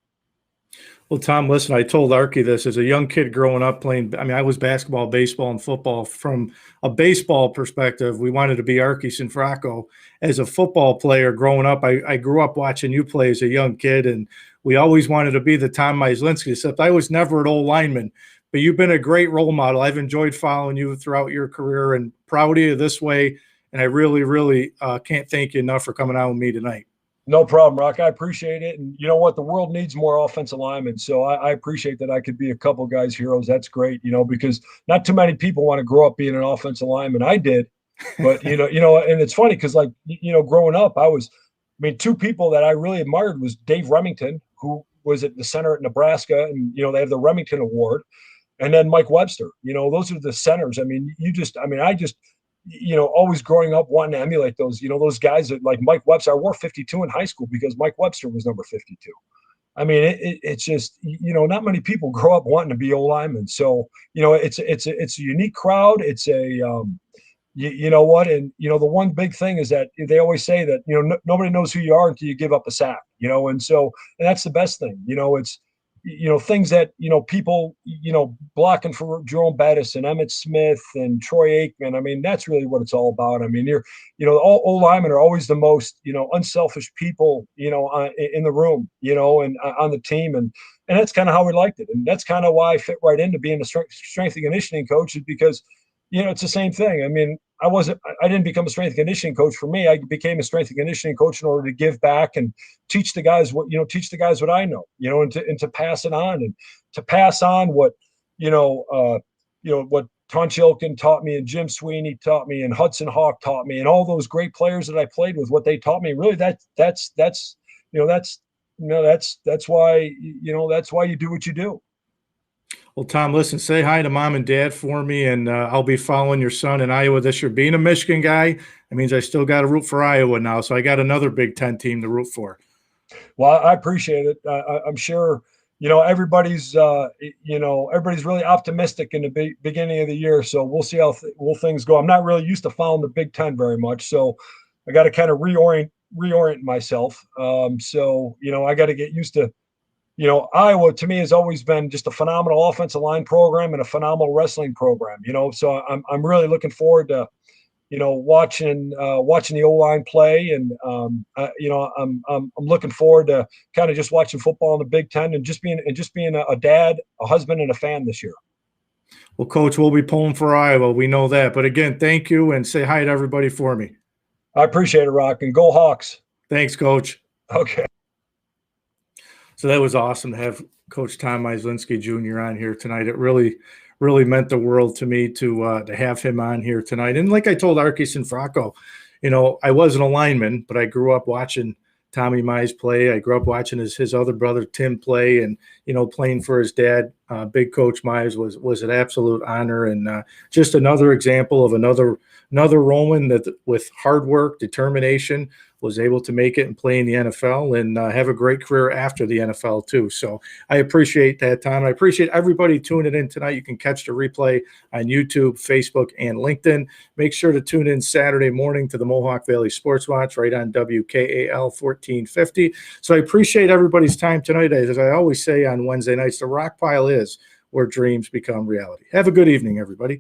Well, Tom, listen, I told Archie this as a young kid growing up playing. I mean, I was basketball, baseball, and football. From a baseball perspective, we wanted to be Archie Sinfracco. As a football player growing up, I grew up watching you play as a young kid, and we always wanted to be the Tom Myslinski, except I was never an old lineman. But you've been a great role model. I've enjoyed following you throughout your career, and proud of you this way. And I really, really can't thank you enough for coming out with me tonight. No problem, Rock. I appreciate it. And you know what? The world needs more offensive linemen. So I appreciate that I could be a couple guys' heroes. That's great, because not too many people want to grow up being an offensive lineman. I did. But, and it's funny because, like, growing up, two people that I really admired was Dave Remington, who was at the center at Nebraska. And, they have the Remington Award. And then Mike Webster. Those are the centers. I mean, always growing up wanting to emulate those, those guys that like Mike Webster. I wore 52 in high school because Mike Webster was number 52. I mean, it's just, not many people grow up wanting to be O linemen. So, it's a unique crowd. It's a, you know what? And, the one big thing is that they always say that, nobody knows who you are until you give up a sack, and that's the best thing, it's, things that, people, blocking for Jerome Bettis and Emmett Smith and Troy Aikman. I mean, that's really what it's all about. I mean, all O-linemen are always the most, unselfish people, in the room, and on the team. And that's kind of how we liked it. And that's kind of why I fit right into being a strength and conditioning coach, is because, it's the same thing. I mean, I didn't become a strength and conditioning coach for me. I became a strength and conditioning coach in order to give back and teach the guys what I know, and to pass it on, and to pass on what, what Ton Chilkin taught me and Jim Sweeney taught me and Hudson Hawk taught me and all those great players that I played with, what they taught me. Really, that's why, that's why you do what you do. Well, Tom, listen, say hi to Mom and Dad for me, and I'll be following your son in Iowa this year. Being a Michigan guy, that means I still got to root for Iowa now, so I got another Big Ten team to root for. Well, I appreciate it. I'm sure, everybody's really optimistic in the beginning of the year, so we'll see how things go. I'm not really used to following the Big Ten very much, so I got to kind of reorient myself. I got to get used to. Iowa to me has always been just a phenomenal offensive line program and a phenomenal wrestling program. So I'm really looking forward to, watching the O-line play, and I'm looking forward to kind of just watching football in the Big Ten and just being a dad, a husband, and a fan this year. Well, Coach, we'll be pulling for Iowa. We know that. But again, thank you, and say hi to everybody for me. I appreciate it, Rock, and go Hawks. Thanks, Coach. Okay. So that was awesome to have Coach Tom Myslinski Jr. on here tonight. It really, really meant the world to me to have him on here tonight. And like I told Archie Sinfracco, I wasn't a lineman, but I grew up watching Tommy Mize play. I grew up watching his other brother Tim play, and playing for his dad, Big Coach Mize, was an absolute honor, and just another example of another Roman that with hard work, determination, was able to make it and play in the NFL and have a great career after the NFL too. So I appreciate that, Tom. I appreciate everybody tuning in tonight. You can catch the replay on YouTube, Facebook, and LinkedIn. Make sure to tune in Saturday morning to the Mohawk Valley Sports Watch right on WKAL 1450. So I appreciate everybody's time tonight. As I always say on Wednesday nights, the Rock Pile is where dreams become reality. Have a good evening, everybody.